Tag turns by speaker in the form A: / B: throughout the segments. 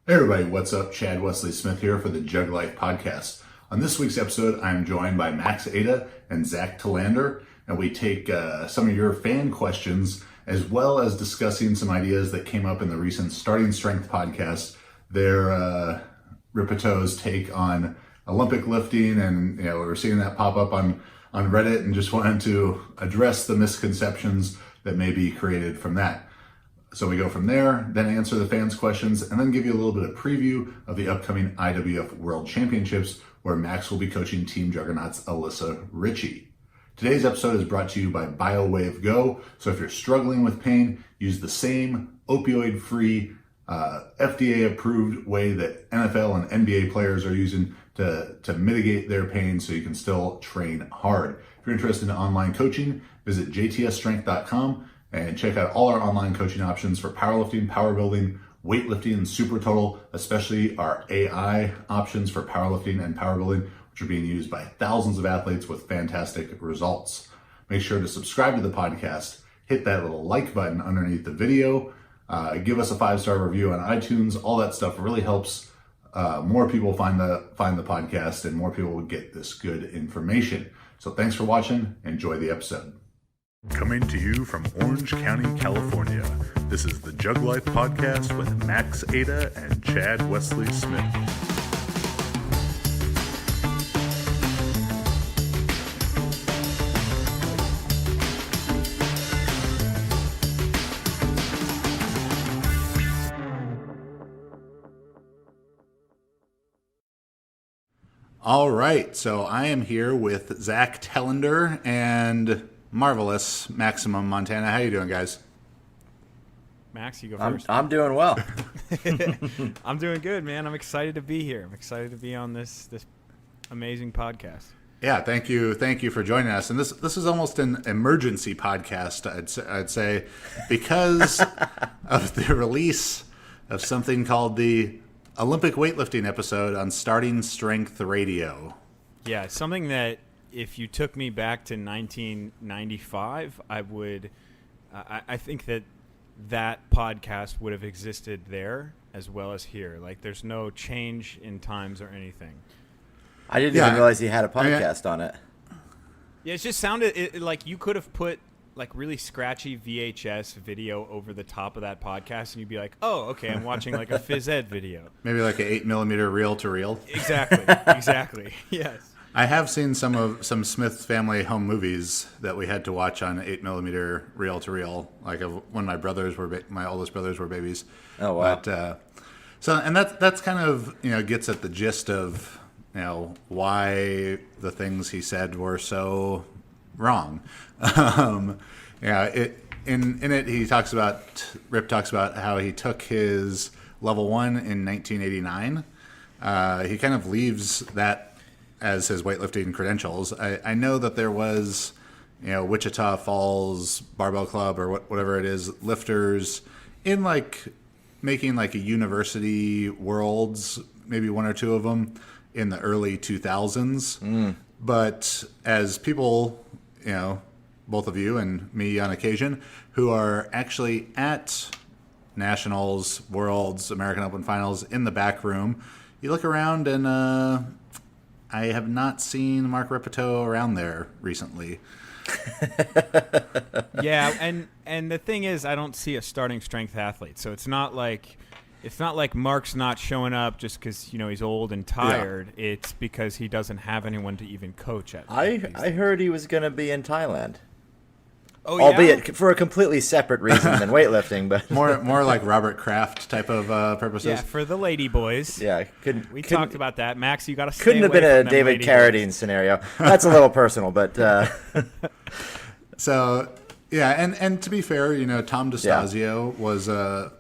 A: Hey everybody, what's up? Chad Wesley Smith here for the Jug Life podcast. On this week's episode, I'm joined by Aita and Zack Telander, and we take some of your fan questions as well as discussing some ideas that came up in the recent Starting Strength podcast. Their Ripeto's take on Olympic lifting, and we're seeing that pop up on Reddit, and just wanted to address the misconceptions that may be created from that. So we go from there, then answer the fans' questions, and then give you a little bit of preview of the upcoming IWF World Championships, where Max will be coaching Team Juggernaut's Alyssa Ritchie. Today's episode is brought to you by BioWaveGo. So if you're struggling with pain, use the same opioid-free, FDA approved way that NFL and NBA players are using to mitigate their pain so you can still train hard. If you're interested in online coaching, visit jtsstrength.com and check out all our online coaching options for powerlifting, power building, weightlifting, and super total, especially our AI options for powerlifting and power building, which are being used by thousands of athletes with fantastic results. Make sure to subscribe to the podcast, hit that little like button underneath the video, give us a 5-star review on iTunes. All that stuff really helps more people find the podcast, and more people will get this good information. So thanks for watching. Enjoy the episode. Coming to you from Orange County, California, this is the Jug Life Podcast with Aita and Chad Wesley Smith. All right, so I am here with Zack Telander and marvelous Maximum Montana. How you doing, guys?
B: Max, you go first.
C: I'm doing well.
B: I'm doing good, man. I'm excited to be here. I'm excited to be on this amazing podcast.
A: Yeah, thank you for joining us. And this is almost an emergency podcast, I'd say, because of the release of something called the Olympic weightlifting episode on Starting Strength Radio.
B: Yeah, it's something that if you took me back to 1995, I think that podcast would have existed there as well as here. Like, there's no change in times or anything.
C: I didn't even realize he had a podcast on it.
B: Yeah, it just sounded like you could have put like really scratchy VHS video over the top of that podcast, and you'd be like, oh, okay, I'm watching like a phys ed video.
A: Maybe like an 8mm reel-to-reel.
B: Exactly. Yes.
A: I have seen some Smith family home movies that we had to watch on 8mm reel-to-reel, like when my oldest brothers were babies.
C: Oh wow!
A: But, and that's kind of gets at the gist of why the things he said were so wrong. In it Rip talks about how he took his level 1 in 1989. He kind of leaves that as his weightlifting credentials. I know that there was, Wichita Falls Barbell Club or whatever it is, lifters in like making like a university worlds, maybe one or two of them in the early 2000s. But as people, both of you and me on occasion, who are actually at nationals, worlds, American Open finals in the back room, you look around and I have not seen Mark Ripeto around there recently.
B: Yeah, and the thing is, I don't see a starting strength athlete, so it's not like Mark's not showing up just because he's old and tired. Yeah. It's because he doesn't have anyone to even coach at.
C: I heard he was going to be in Thailand.
B: Oh,
C: albeit for a completely separate reason than weightlifting, but
A: more like Robert Kraft type of purposes.
B: Yeah, for the lady boys.
C: Yeah,
B: we talked about that. Max, you got to
C: couldn't have been a David Carradine scenario. That's a little personal, but
A: so yeah, and to be fair, Tom DeStasio was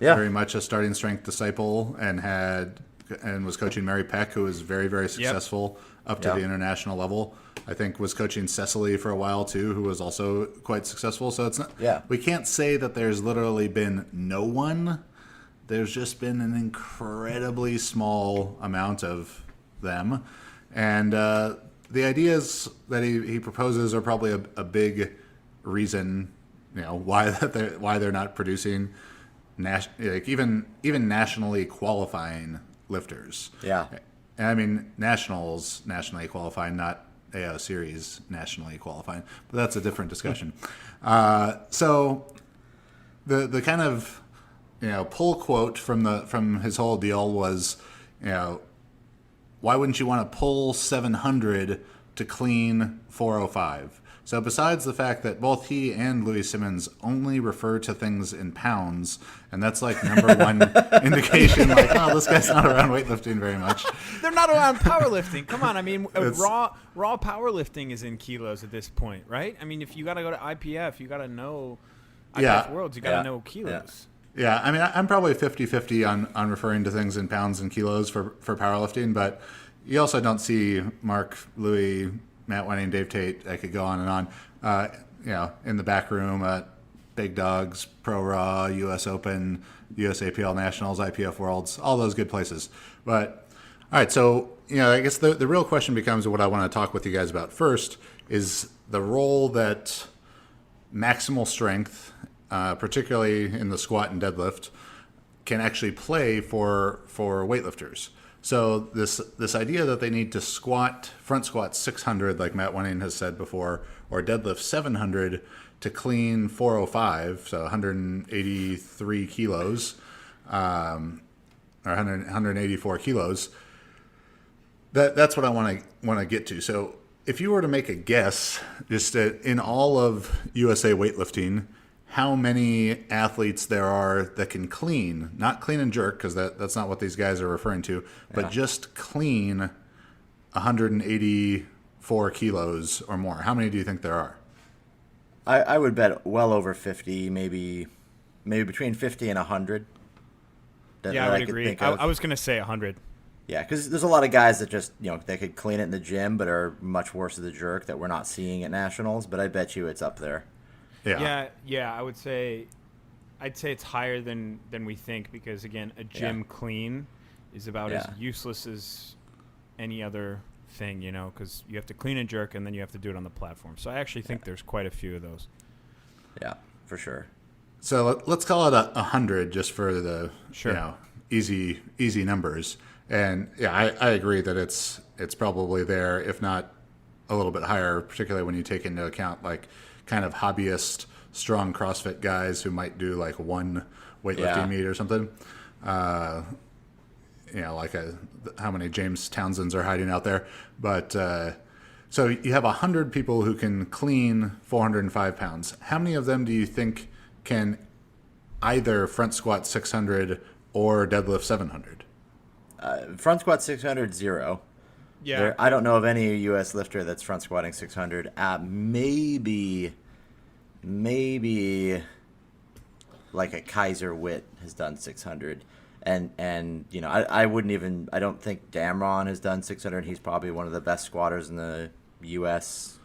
A: very much a Starting Strength disciple and was coaching Mary Peck, who was very, very successful up to the international level. I think was coaching Cecily for a while too, who was also quite successful. So it's not. Yeah. We can't say that there's literally been no one. There's just been an incredibly small amount of them, and the ideas that he proposes are probably a big reason, why they're not producing like even nationally qualifying lifters.
C: Yeah.
A: And I mean nationals nationally qualifying, not AO series nationally qualifying, but that's a different discussion. So the kind of pull quote from his whole deal was, why wouldn't you want to pull 700 to clean 405? So besides the fact that both he and Louis Simmons only refer to things in pounds, and that's like number one indication, like, oh, this guy's not around weightlifting very much.
B: They're not around powerlifting. Come on, I mean, raw powerlifting is in kilos at this point, right? I mean, if you got to go to IPF, you got to know IPF Worlds, you got to know kilos.
A: Yeah, I mean, I'm probably 50-50 on referring to things in pounds and kilos for powerlifting, but you also don't see Mark, Louis, Matt Wenning, Dave Tate, I could go on and on, in the back room at Big Dogs, Pro Raw, US Open, USAPL Nationals, IPF Worlds, all those good places. But, all right, so, I guess the real question becomes, what I want to talk with you guys about first is the role that maximal strength, particularly in the squat and deadlift, can actually play for weightlifters. So this idea that they need to front squat 600, like Matt Wenning has said before, or deadlift 700 to clean 405, so 183 kilos, or 184 kilos. That's what I want to get to. So if you were to make a guess, just in all of USA weightlifting, how many athletes there are that can clean, not clean and jerk, because that's not what these guys are referring to, but just clean 184 kilos or more. How many do you think there are?
C: I would bet well over 50, maybe between 50 and 100.
B: I would agree. I was going to say 100.
C: Yeah, because there's a lot of guys that just, they could clean it in the gym, but are much worse at the jerk that we're not seeing at nationals. But I bet you it's up there.
B: Yeah. I'd say it's higher than we think, because again, a gym clean is about as useless as any other thing, because you have to clean and jerk and then you have to do it on the platform. So I actually think there's quite a few of those.
C: Yeah, for sure.
A: So let's call it 100 just for the easy numbers. And I agree that it's probably there, if not a little bit higher, particularly when you take into account like kind of hobbyist, strong CrossFit guys who might do like one weightlifting meet or something. Like how many James Townsends are hiding out there. But so you have 100 people who can clean 405 pounds. How many of them do you think can either front squat 600 or deadlift 700?
C: Front squat 600, 0.
B: Yeah.
C: I don't know of any U.S. lifter that's front squatting 600. Maybe like a Kaiser Witt has done 600. And I don't think Damron has done 600. He's probably one of the best squatters in the U.S.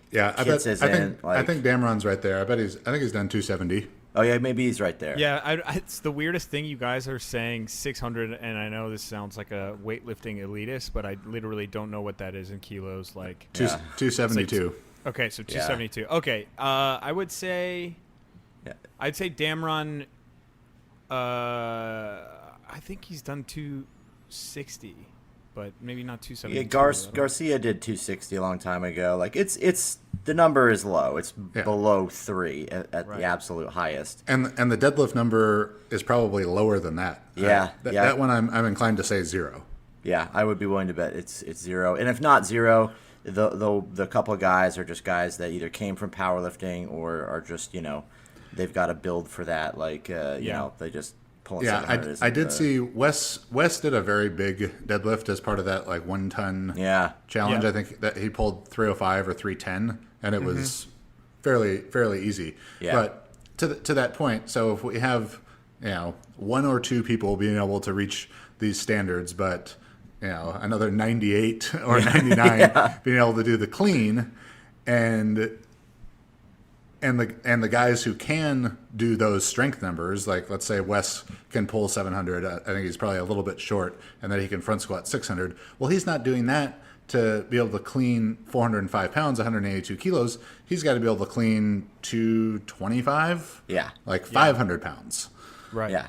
A: Yeah, I think Damron's right there. I think he's done 270.
C: Oh, yeah, maybe he's right there.
B: Yeah, it's the weirdest thing. You guys are saying 600, and I know this sounds like a weightlifting elitist, but I literally don't know what that is in kilos. Like
A: 272.
B: Okay, so 272. Yeah. Okay, I would say, I'd say Damron. I think he's done 260, but maybe not 270.
C: Yeah, Garcia did 260 a long time ago. Like it's the number is low. It's below 3 at the absolute highest.
A: And the deadlift number is probably lower than that. That one I'm inclined to say 0.
C: Yeah, I would be willing to bet it's 0. And if not 0, the couple of guys are just guys that either came from powerlifting or are just they've got a build for that. Like they just.
A: I did see Wes did a very big deadlift as part of that like 1 ton challenge. I think that he pulled 305 or 310, and it was fairly easy. Yeah. But to that point, so if we have 1 or 2 people being able to reach these standards, but another 98 or 99 being able to do the clean, and the guys who can do those strength numbers, like let's say Wes can pull 700, I think he's probably a little bit short, and that he can front squat 600. Well, he's not doing that to be able to clean 405 pounds, 182 kilos. He's got to be able to clean 225, 500 pounds.
B: Right.
C: Yeah.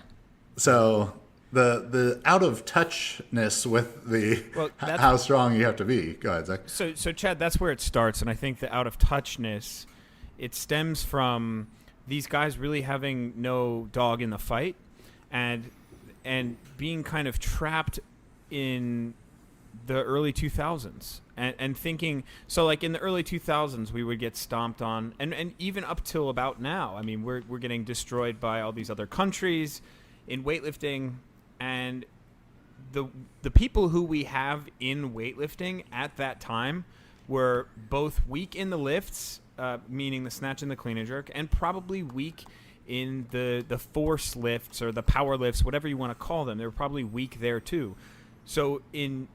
A: So the out of touchness with the how strong you have to be. Go ahead, Zach.
B: So Chad, that's where it starts, and I think the out of touchness, it stems from these guys really having no dog in the fight, and being kind of trapped in the early 2000s and thinking, so like in the early 2000s we would get stomped on, and even up till about now, I mean, we're getting destroyed by all these other countries in weightlifting, and the people who we have in weightlifting at that time were both weak in the lifts, meaning the snatch and the clean and jerk, and probably weak in the force lifts or the power lifts, whatever you want to call them. They were probably weak there too. So in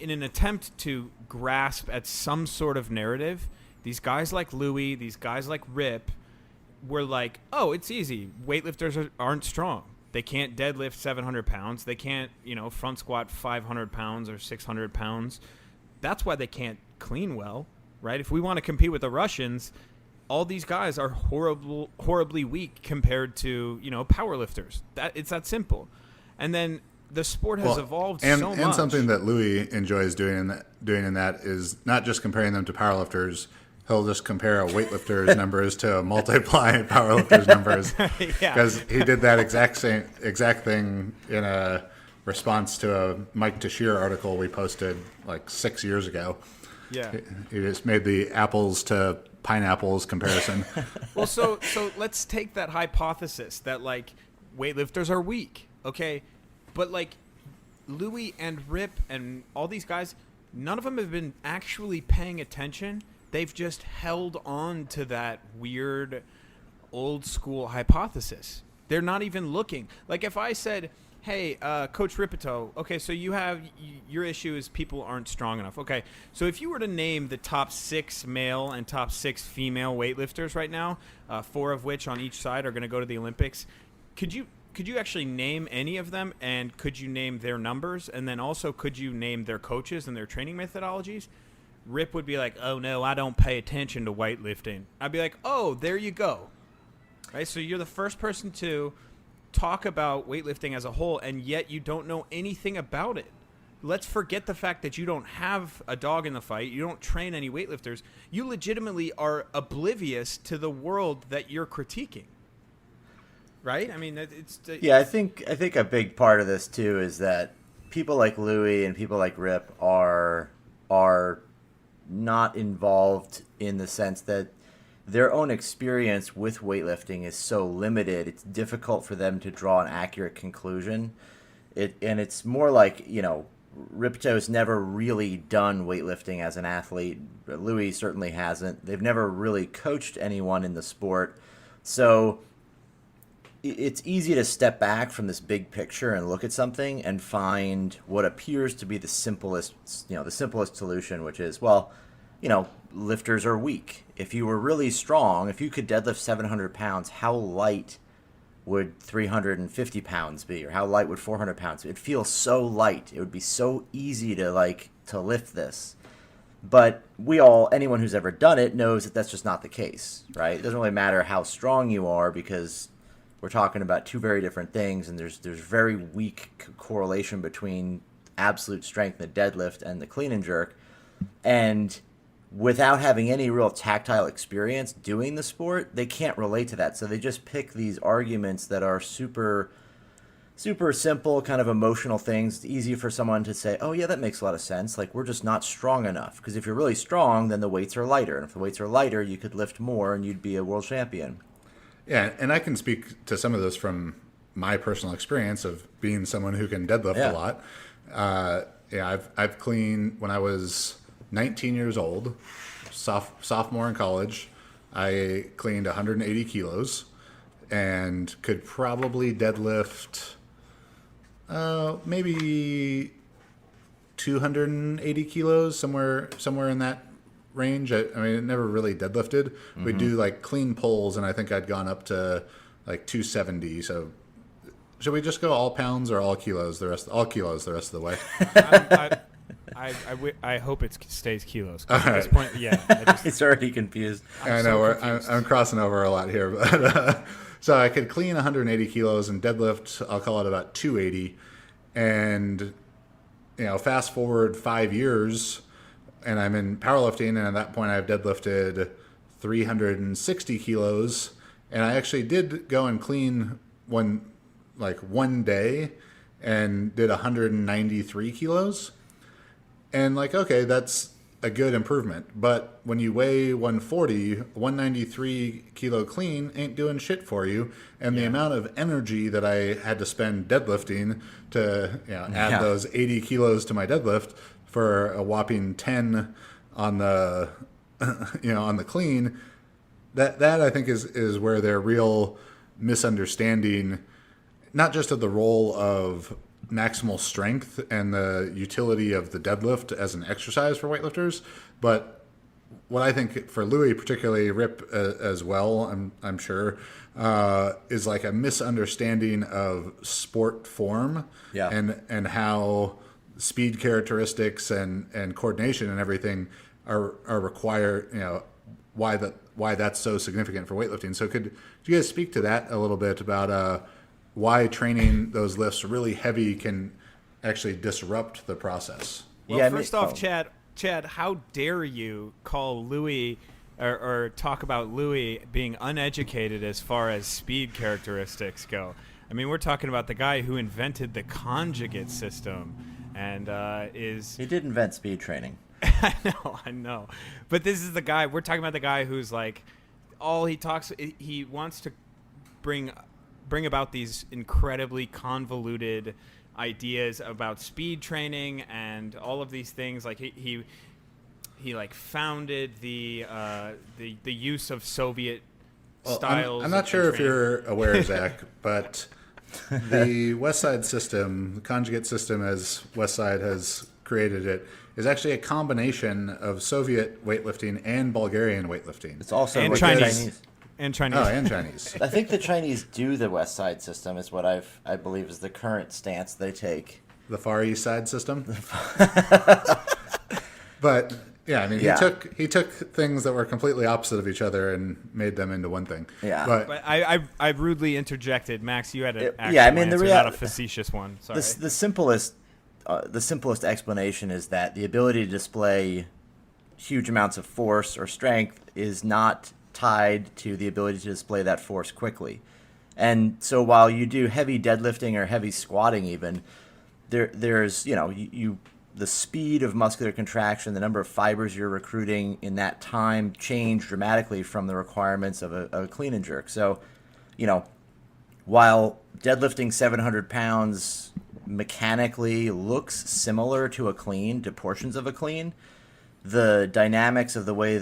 B: an attempt to grasp at some sort of narrative, these guys like Louis, these guys like Rip were like, oh, it's easy. Weightlifters aren't strong. They can't deadlift 700 pounds. They can't, front squat 500 pounds or 600 pounds. That's why they can't clean well, right? If we want to compete with the Russians, all these guys are horribly weak compared to, power lifters. It's that simple. And then the sport has evolved so much.
A: And something that Louis enjoys doing in that is not just comparing them to powerlifters. He'll just compare a weightlifter's numbers to multiply powerlifter's numbers. Because he did that exact thing in a response to a Mike Tashir article we posted like 6 years ago.
B: Yeah.
A: He just made the apples to pineapples comparison.
B: Well, so let's take that hypothesis that like weightlifters are weak, okay? But like Louis and Rip and all these guys, none of them have been actually paying attention. They've just held on to that weird old school hypothesis. They're not even looking. Like if I said, hey, Coach Ripito, okay, so your issue is people aren't strong enough. Okay, so if you were to name the top 6 male and top 6 female weightlifters right now, 4 of which on each side are going to go to the Olympics, could you actually name any of them, and could you name their numbers, and then also could you name their coaches and their training methodologies? Rip would be like, oh no, I don't pay attention to weightlifting. I'd be like, oh, there you go. Right? So you're the first person to talk about weightlifting as a whole, and yet you don't know anything about it. Let's forget the fact that you don't have a dog in the fight. You don't train any weightlifters. You legitimately are oblivious to the world that you're critiquing. Right? I mean,
C: yeah. I think a big part of this too is that people like Louis and people like Rip are not involved in the sense that their own experience with weightlifting is so limited. It's difficult for them to draw an accurate conclusion. And it's more like, Ripto's never really done weightlifting as an athlete. Louis certainly hasn't. They've never really coached anyone in the sport. So it's easy to step back from this big picture and look at something and find what appears to be the simplest solution, which is, lifters are weak. If you were really strong, if you could deadlift 700 pounds, how light would 350 pounds be, or how light would 400 pounds be? It feels so light. It would be so easy to lift this. But anyone who's ever done it knows that that's just not the case, right? It doesn't really matter how strong you are, because we're talking about two very different things, and there's very weak correlation between absolute strength in the deadlift and the clean and jerk. And without having any real tactile experience doing the sport, they can't relate to that. So they just pick these arguments that are super, super simple, kind of emotional things. It's easy for someone to say, oh yeah, that makes a lot of sense. Like, we're just not strong enough. Because if you're really strong, then the weights are lighter. And if the weights are lighter, you could lift more and you'd be a world champion.
A: Yeah, and I can speak to some of this from my personal experience of being someone who can deadlift a lot. I've cleaned when I was 19 years old, sophomore in college. I cleaned 180 kilos and could probably deadlift maybe 280 kilos, somewhere in that range. I mean, it never really deadlifted. Mm-hmm. We'd do like clean pulls, and I think I'd gone up to like 270. So should we just go all pounds or all kilos all kilos the rest of the way?
B: I hope it stays kilos.
A: All
B: at
A: right.
B: this point, yeah.
C: He's already confused.
A: I know. I'm crossing over a lot here. But, So I could clean 180 kilos and deadlift, I'll call it about 280. And, fast forward 5 years and I'm in powerlifting. And at that point I've deadlifted 360 kilos. And I actually did go and clean one day and did 193 kilos. And okay, that's a good improvement. But when you weigh 140, 193 kilo clean ain't doing shit for you. And the amount of energy that I had to spend deadlifting to add those 80 kilos to my deadlift for a whopping 10 on the on the clean, that I think is where their real misunderstanding, not just of the role of maximal strength and the utility of the deadlift as an exercise for weightlifters, but what I think for Louis, particularly Rip as well, I'm sure, is a misunderstanding of sport form and how speed characteristics and coordination and everything are required. Why that's so significant for weightlifting. So could you guys speak to that a little bit about why training those lifts really heavy can actually disrupt the process?
B: Well, first off, Chad, how dare you call Louis or talk about Louis being uneducated as far as speed characteristics go? I mean, we're talking about the guy who invented the conjugate system and He did
C: invent speed training.
B: I know. But this is the guy, we're talking about the guy who's he wants to bring about these incredibly convoluted ideas about speed training and all of these things. He founded the use of Soviet styles.
A: I'm not sure if you're aware, Zach, but the West Side system, the conjugate system as West Side has created it, is actually a combination of Soviet weightlifting and Bulgarian weightlifting.
C: It's also
B: and Chinese. And Chinese.
A: Oh, and Chinese.
C: I think the Chinese do the West Side system is what I believe is the current stance they take.
A: The Far East Side system? But yeah, I mean, he took things that were completely opposite of each other and made them into one thing.
C: Yeah.
B: But I rudely interjected. Max, you had an actual answer, not a facetious one. Sorry.
C: The simplest explanation is that the ability to display huge amounts of force or strength is not tied to the ability to display that force quickly. And so while you do heavy deadlifting or heavy squatting even, there's the speed of muscular contraction, the number of fibers you're recruiting in that time change dramatically from the requirements of a clean and jerk. So, while deadlifting 700 pounds mechanically looks similar to a clean, to portions of a clean, the dynamics of the way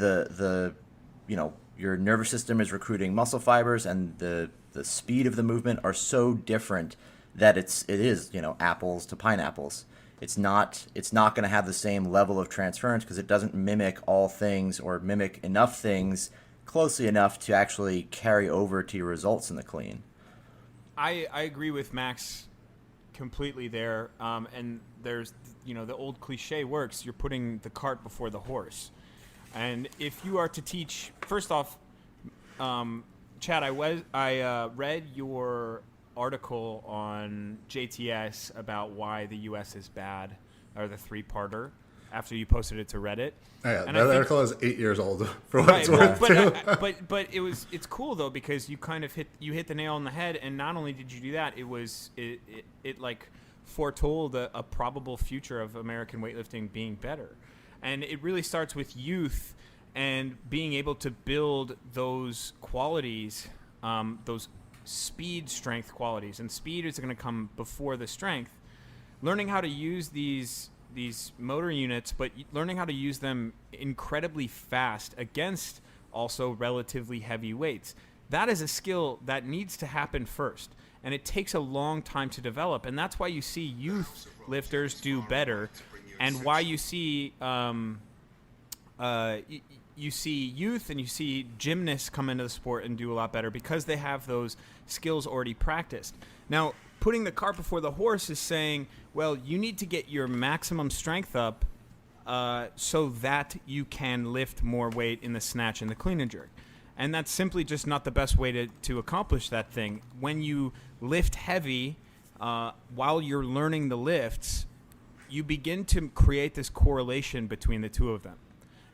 C: your nervous system is recruiting muscle fibers and the speed of the movement are so different that it is apples to pineapples. It's not going to have the same level of transference because it doesn't mimic all things or mimic enough things closely enough to actually carry over to your results in the clean.
B: I agree with Max completely there. And there's the old cliche works. You're putting the cart before the horse. And if you are to teach, first off, Chad, I read your article on JTS about why the U.S. is bad, or the 3-parter, after you posted it to Reddit.
A: Oh, yeah,
B: and
A: that article is 8 years old for what it's worth.
B: But it's cool though because you kind of hit the nail on the head, and not only did you do that, it foretold a probable future of American weightlifting being better. And it really starts with youth and being able to build those qualities, those speed, strength qualities. And speed is going to come before the strength. Learning how to use these motor units, but learning how to use them incredibly fast against also relatively heavy weights. That is a skill that needs to happen first. And it takes a long time to develop. And that's why you see youth lifters do better. And why you see you see youth and you see gymnasts come into the sport and do a lot better because they have those skills already practiced. Now, putting the cart before the horse is saying, well, you need to get your maximum strength up so that you can lift more weight in the snatch and the clean and jerk. And that's simply just not the best way to accomplish that thing. When you lift heavy, while you're learning the lifts, you begin to create this correlation between the two of them.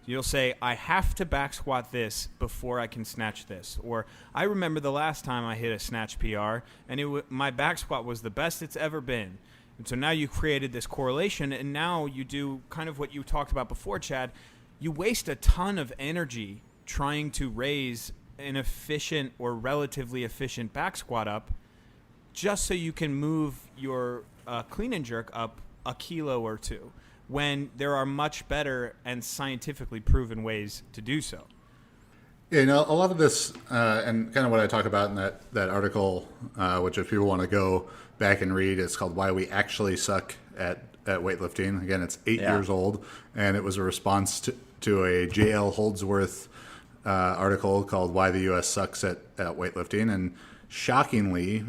B: You'll say, I have to back squat this before I can snatch this. Or I remember the last time I hit a snatch PR, and my back squat was the best it's ever been. And so now you created this correlation, and now you do kind of what you talked about before, Chad. You waste a ton of energy trying to raise an efficient or relatively efficient back squat up just so you can move your clean and jerk up a kilo or two, when there are much better and scientifically proven ways to do so.
A: Yeah, a lot of this, and kind of what I talk about in that article, which if people want to go back and read, it's called Why We Actually Suck at Weightlifting. Again, it's 8 years old, and it was a response to a J.L. Holdsworth article called Why the U.S. Sucks at Weightlifting. And shockingly,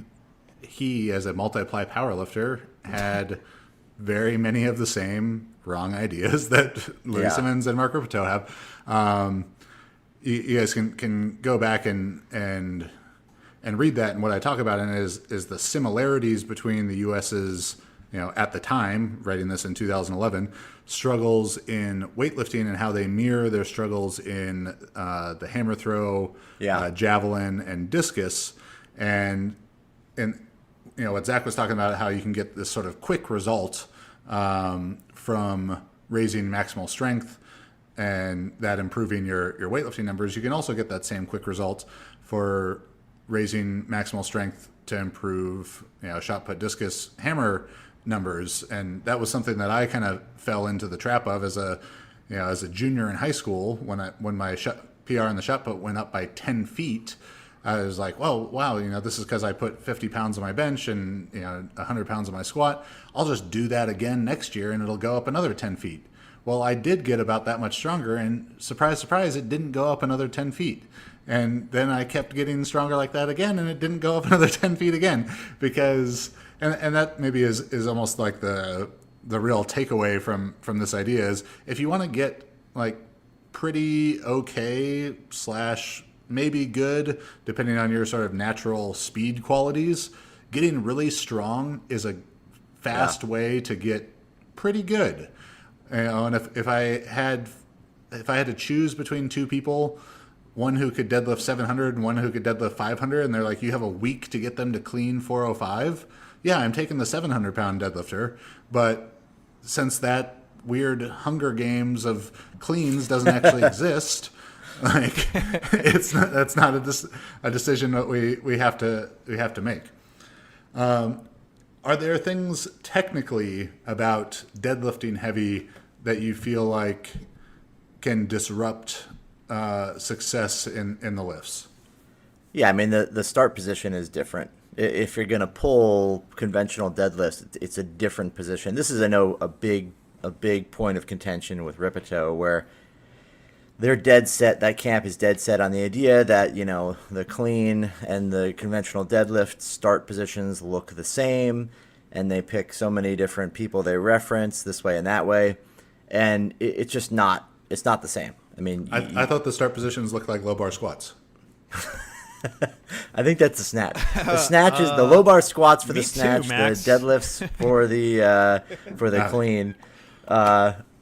A: he, as a multiply powerlifter, had very many of the same wrong ideas that Louis Simmons and Mark Rippetoe have. You guys can go back and read that, and what I talk about in it is the similarities between the U.S.'s, at the time, writing this in 2011, struggles in weightlifting and how they mirror their struggles in the hammer throw, javelin, and discus, and what Zach was talking about, how you can get this sort of quick result from raising maximal strength and that improving your weightlifting numbers. You can also get that same quick result for raising maximal strength to improve, shot put, discus, hammer numbers. And that was something that I kind of fell into the trap of as a junior in high school when my PR in the shot put went up by 10 feet. I was like, well, wow, this is because I put 50 pounds on my bench and 100 pounds on my squat. I'll just do that again next year and it'll go up another 10 feet. Well, I did get about that much stronger, and surprise, surprise, it didn't go up another 10 feet. And then I kept getting stronger like that again, and it didn't go up another 10 feet again, because, and that maybe is almost like the real takeaway from this idea is, if you want to get like pretty okay / maybe good, depending on your sort of natural speed qualities, getting really strong is a fast way to get pretty good. And if I had to choose between two people, one who could deadlift 700 and one who could deadlift 500, and they're like, you have a week to get them to clean 405, yeah, I'm taking the 700-pound deadlifter. But since that weird Hunger Games of cleans doesn't actually exist, like that's not a decision that we have to make. Are there things technically about deadlifting heavy that you feel like can disrupt success in the lifts?
C: Yeah, I mean, the start position is different. If you're going to pull conventional deadlifts, it's a different position. This is, I know, a big point of contention with Rippetoe, where they're dead set, that camp is dead set on the idea that, the clean and the conventional deadlift start positions look the same, and they pick so many different people they reference this way and that way, and it's just not, it's not the same. I mean,
A: I thought the start positions looked like low bar squats.
C: I think that's the snatch. The snatch is the low bar squats for the snatch,
B: too, Max.
C: the deadlifts for the clean.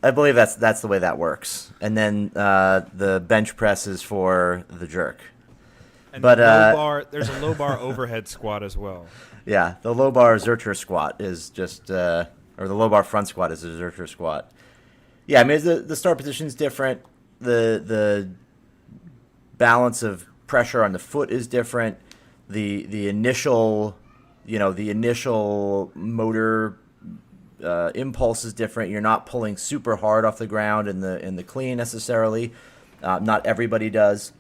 C: I believe that's the way that works. And then the bench press is for the jerk.
B: And
C: but
B: there's a low bar overhead squat as well.
C: Yeah, the low bar Zercher squat is just, or the low bar front squat is a Zercher squat. Yeah, I mean, the start position is different. The balance of pressure on the foot is different. The initial motor impulse is different. You're not pulling super hard off the ground in the clean necessarily. Not everybody does.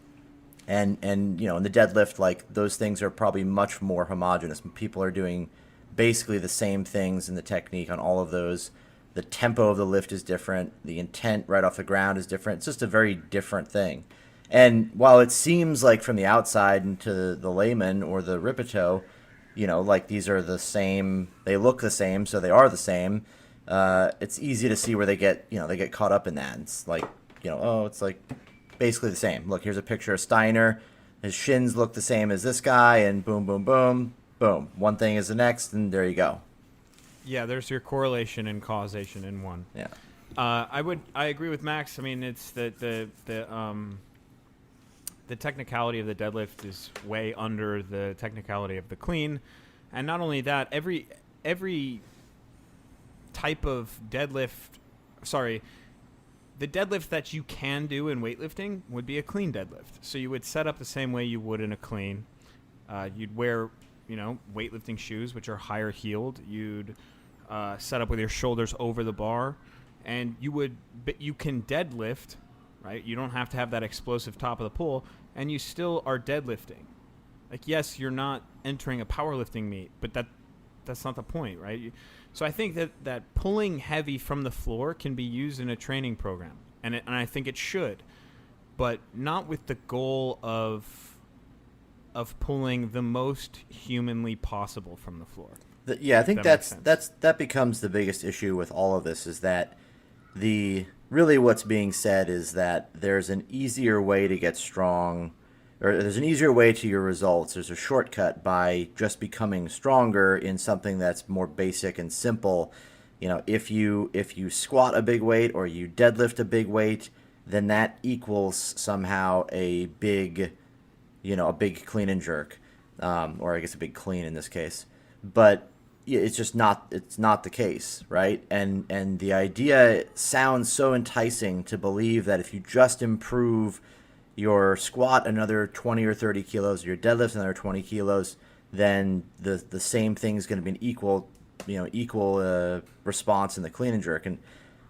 C: And in the deadlift, like, those things are probably much more homogeneous. People are doing basically the same things in the technique on all of those. The tempo of the lift is different. The intent right off the ground is different. It's just a very different thing. And while it seems like from the outside and to the layman or the Rippetoe, like these are the same, they look the same, so they are the same. It's easy to see where they get caught up in that. It's like, it's like basically the same. Look, here's a picture of Steiner. His shins look the same as this guy, and boom, boom, boom, boom. One thing is the next, and there you go.
B: Yeah, there's your correlation and causation in one.
C: Yeah.
B: I agree with Max. I mean, it's the technicality of the deadlift is way under the technicality of the clean, and not only that, every type of deadlift, the deadlift that you can do in weightlifting would be a clean deadlift. So you would set up the same way you would in a clean. You'd wear, weightlifting shoes, which are higher heeled. You'd set up with your shoulders over the bar, and but you can deadlift, right? You don't have to have that explosive top of the pull, and you still are deadlifting. Like, yes, you're not entering a powerlifting meet, but that's not the point, right? So I think that pulling heavy from the floor can be used in a training program, and I think it should, but not with the goal of pulling the most humanly possible from the floor.
C: I think that becomes the biggest issue with all of this, is that really what's being said is that there's an easier way to get strong, or there's an easier way to your results. There's a shortcut by just becoming stronger in something that's more basic and simple. If you squat a big weight or you deadlift a big weight, then that equals somehow a big clean and jerk, or I guess a big clean in this case. But it's just not the case, right? And the idea sounds so enticing to believe that if you just improve your squat another 20 or 30 kilos, your deadlift another 20 kilos, then the same thing is going to be an equal response in the clean and jerk. And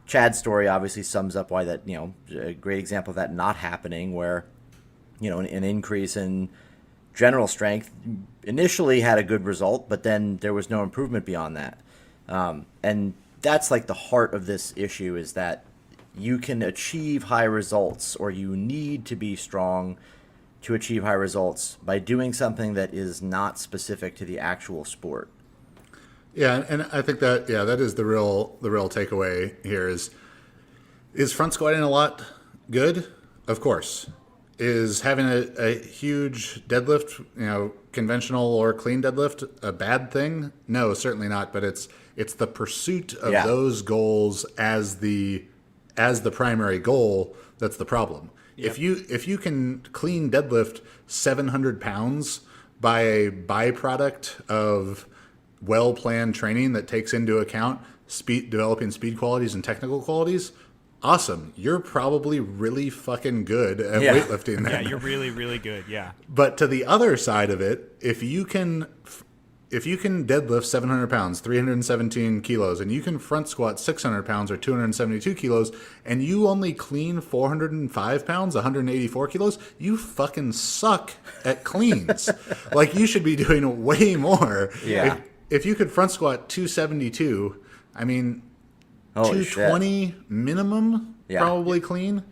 C: Chad's story obviously sums up why that, a great example of that not happening, where, an increase in general strength initially had a good result, but then there was no improvement beyond that. And that's like the heart of this issue, is that you can achieve high results, or you need to be strong to achieve high results, by doing something that is not specific to the actual sport.
A: Yeah, and I think that that is the real takeaway here is front squatting a lot good? Of course. Is having a huge deadlift, conventional or clean deadlift, a bad thing? No, certainly not. But it's the pursuit of those goals as the primary goal that's the problem. Yep. If you can clean deadlift 700 pounds by a byproduct of well-planned training that takes into account developing speed qualities and technical qualities, awesome. You're probably really fucking good at weightlifting then.
B: Yeah, you're really, really good, yeah.
A: But to the other side of it, if you can deadlift 700 pounds, 317 kilos, and you can front squat 600 pounds or 272 kilos, and you only clean 405 pounds, 184 kilos, you fucking suck at cleans. Like, you should be doing way more.
C: Yeah.
A: If you could front squat 272, I mean,
C: Holy
A: 220
C: shit.
A: Minimum, probably clean.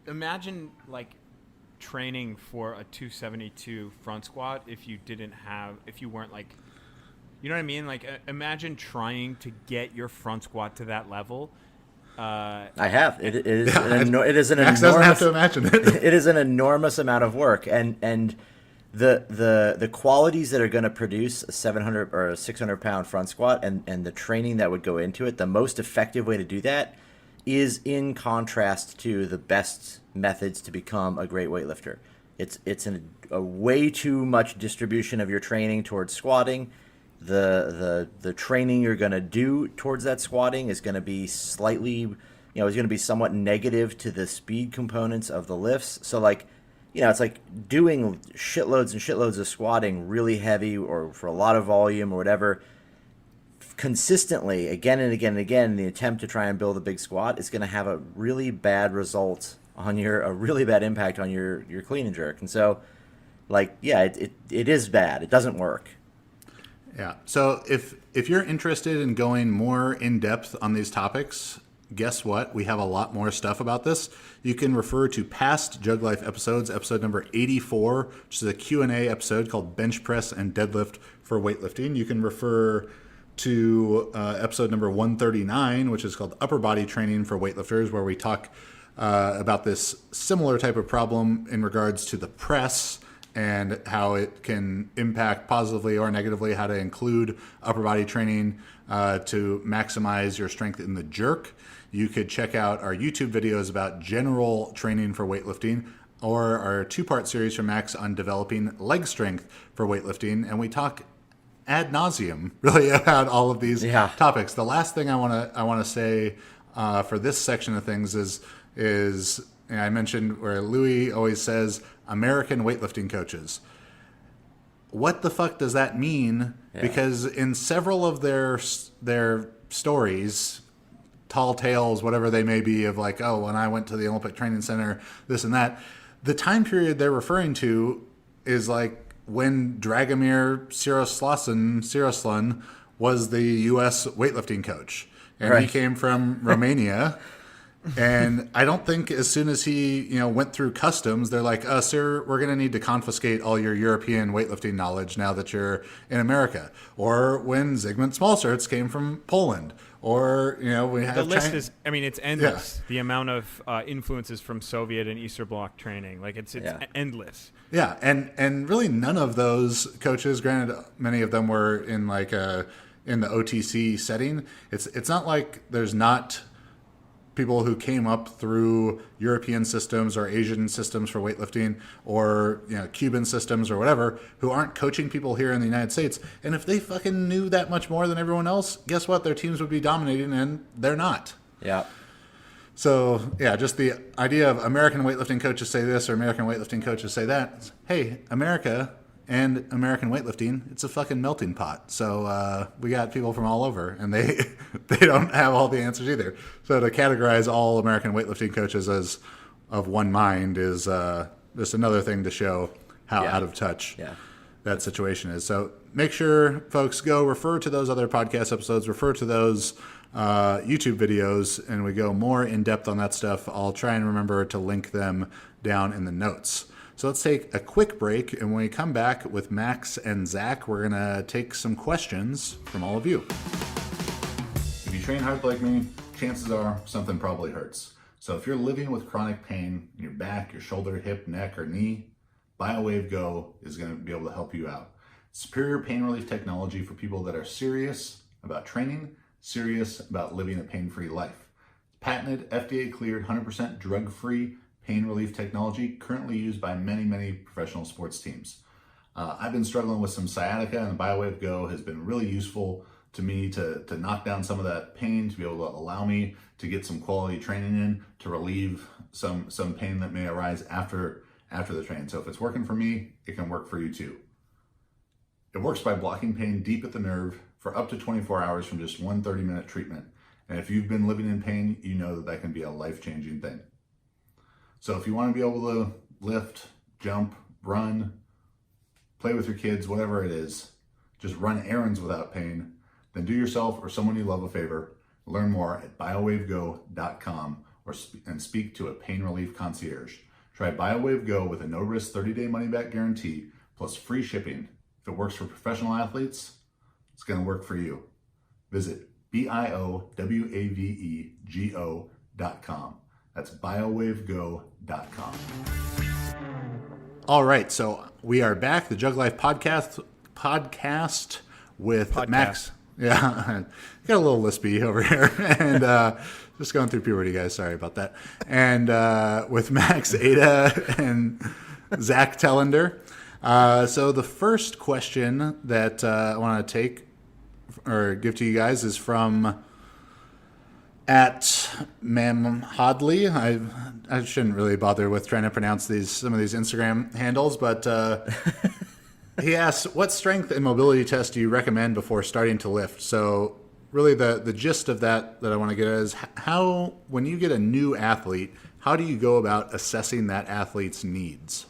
B: Imagine, like, training for a 272 front squat if you weren't, like, you know what I mean? Like, imagine trying to get your front squat to that level.
C: I have. It is an
A: Max doesn't have to imagine it.
C: It is an enormous amount of work, and the qualities that are going to produce a 700 or a 600 pound front squat, and the training that would go into it, the most effective way to do that is in contrast to the best methods to become a great weightlifter. It's a way too much distribution of your training towards squatting. The training you're going to do towards that squatting is going to be slightly, is going to be somewhat negative to the speed components of the lifts. So, like, it's like doing shitloads and shitloads of squatting really heavy or for a lot of volume or whatever consistently again and again and again in the attempt to try and build a big squat is going to have a really bad result on a really bad impact on your clean and jerk. And so, like, it is bad. It doesn't work.
A: Yeah. So if you're interested in going more in depth on these topics, guess what? We have a lot more stuff about this. You can refer to past Jug Life episodes, episode number 84, which is a Q&A episode called Bench Press and Deadlift for Weightlifting. You can refer to episode number 139, which is called Upper Body Training for Weightlifters, where we talk about this similar type of problem in regards to the press and how it can impact positively or negatively, how to include upper body training to maximize your strength in the jerk. You could check out our YouTube videos about general training for weightlifting, or our 2-part series from Max on developing leg strength for weightlifting. And we talk ad nauseum really about all of these topics. The last thing I want to say for this section of things is and I mentioned where Louis always says American weightlifting coaches. What the fuck does that mean? Yeah. Because in several of their stories, tall tales, whatever they may be, of like, oh, when I went to the Olympic Training Center, this and that, the time period they're referring to is like when Dragomir Siroslun was the U.S. weightlifting coach. And he came from Romania. And I don't think as soon as he, went through customs, they're like, sir, we're going to need to confiscate all your European weightlifting knowledge now that you're in America. Or when Zygmunt Smallsrts came from Poland. Or, we have...
B: The list is, it's endless. Yeah. The amount of influences from Soviet and Eastern Bloc training. Like, it's endless.
A: Yeah, and really none of those coaches, granted, many of them were in in the OTC setting. It's not like there's not people who came up through European systems or Asian systems for weightlifting, or Cuban systems or whatever, who aren't coaching people here in the United States. And if they fucking knew that much more than everyone else, guess what? Their teams would be dominating, and they're not.
C: Yeah.
A: So, just the idea of American weightlifting coaches say this or American weightlifting coaches say that. Hey, America and American weightlifting, it's a fucking melting pot. So we got people from all over, and they don't have all the answers either. So to categorize all American weightlifting coaches as of one mind is just another thing to show how out of touch that situation is. So make sure, folks, go refer to those other podcast episodes, refer to those YouTube videos, and we go more in depth on that stuff. I'll try and remember to link them down in the notes. So let's take a quick break, and when we come back with Max and Zach, we're going to take some questions from all of you. If you train hard like me, chances are something probably hurts. So if you're living with chronic pain in your back, your shoulder, hip, neck, or knee, BioWaveGo is going to be able to help you out. Superior pain relief technology for people that are serious about training, serious about living a pain-free life. Patented, FDA-cleared, 100% drug-free pain relief technology currently used by many, many professional sports teams. I've been struggling with some sciatica, and the BioWaveGo has been really useful to me to knock down some of that pain, to be able to allow me to get some quality training in, to relieve some pain that may arise after the training. So if it's working for me, it can work for you too. It works by blocking pain deep at the nerve for up to 24 hours from just one 30-minute treatment. And if you've been living in pain, you know that can be a life-changing thing. So if you want to be able to lift, jump, run, play with your kids, whatever it is, just run errands without pain, then do yourself or someone you love a favor. Learn more at biowavego.com and speak to a pain relief concierge. Try BioWaveGo with a no-risk 30-day money-back guarantee plus free shipping. If it works for professional athletes, it's going to work for you. Visit biowavego.com. That's biowavego.com. All right, so we are back, the Jug Life podcast with Max. Yeah, got a little lispy over here, and just going through puberty, guys. Sorry about that. And with Max, Aita, and Zack Telander. So the first question that I want to take or give to you guys is from at Mam Hodley. I shouldn't really bother with trying to pronounce some of these Instagram handles, but he asks, what strength and mobility test do you recommend before starting to lift? So really the gist of that I want to get at is how, when you get a new athlete, how do you go about assessing that athlete's needs?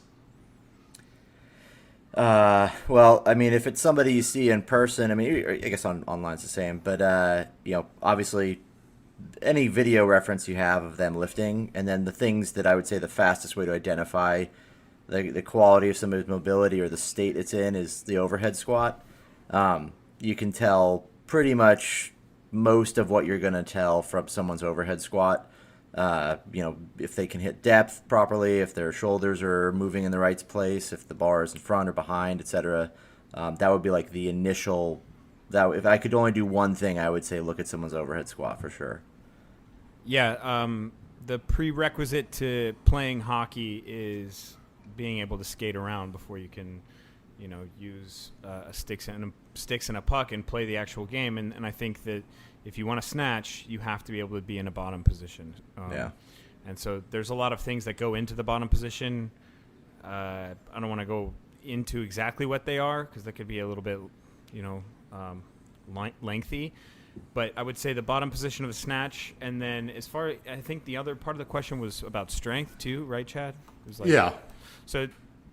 C: Well, I mean, if it's somebody you see in person, I mean, I guess online's the same, but, obviously any video reference you have of them lifting, and then the things that I would say the fastest way to identify the quality of somebody's mobility or the state it's in is the overhead squat. You can tell pretty much most of what you're going to tell from someone's overhead squat. If they can hit depth properly, if their shoulders are moving in the right place, if the bar is in front or behind, etc. That would be like the initial. That if I could only do one thing, I would say look at someone's overhead squat for sure.
B: Yeah, the prerequisite to playing hockey is being able to skate around before you can, use sticks and a puck and play the actual game. And I think that if you want to snatch, you have to be able to be in a bottom position. And so there's a lot of things that go into the bottom position. I don't want to go into exactly what they are because that could be a little bit, lengthy. But I would say the bottom position of a snatch, and then I think the other part of the question was about strength too, right, Chad? It was
A: Yeah.
B: So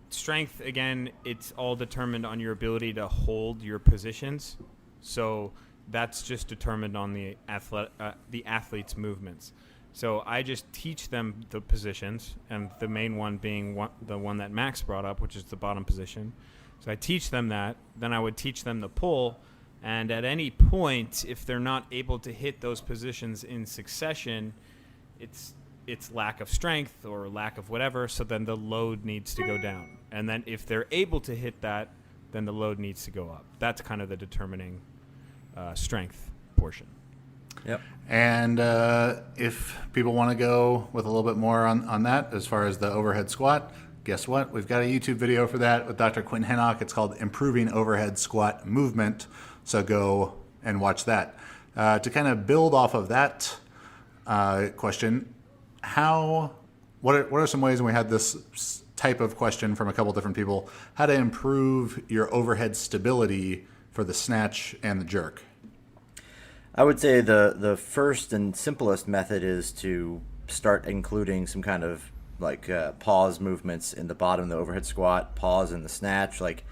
B: strength, again, it's all determined on your ability to hold your positions. So that's just determined on the athlete's movements. So I just teach them the positions, and the main one being the one that Max brought up, which is the bottom position. So I teach them that. Then I would teach them the pull. And at any point, if they're not able to hit those positions in succession, it's lack of strength or lack of whatever. So then the load needs to go down. And then if they're able to hit that, then the load needs to go up. That's kind of the determining strength portion.
A: Yep. And if people want to go with a little bit more on that, as far as the overhead squat, guess what? We've got a YouTube video for that with Dr. Quinn Hennock. It's called Improving Overhead Squat Movement. So go and watch that. To kind of build off of that question, what are some ways, and we had this type of question from a couple different people, how to improve your overhead stability for the snatch and the jerk?
C: I would say the first and simplest method is to start including some kind of pause movements in the bottom of the overhead squat, pause in the snatch, like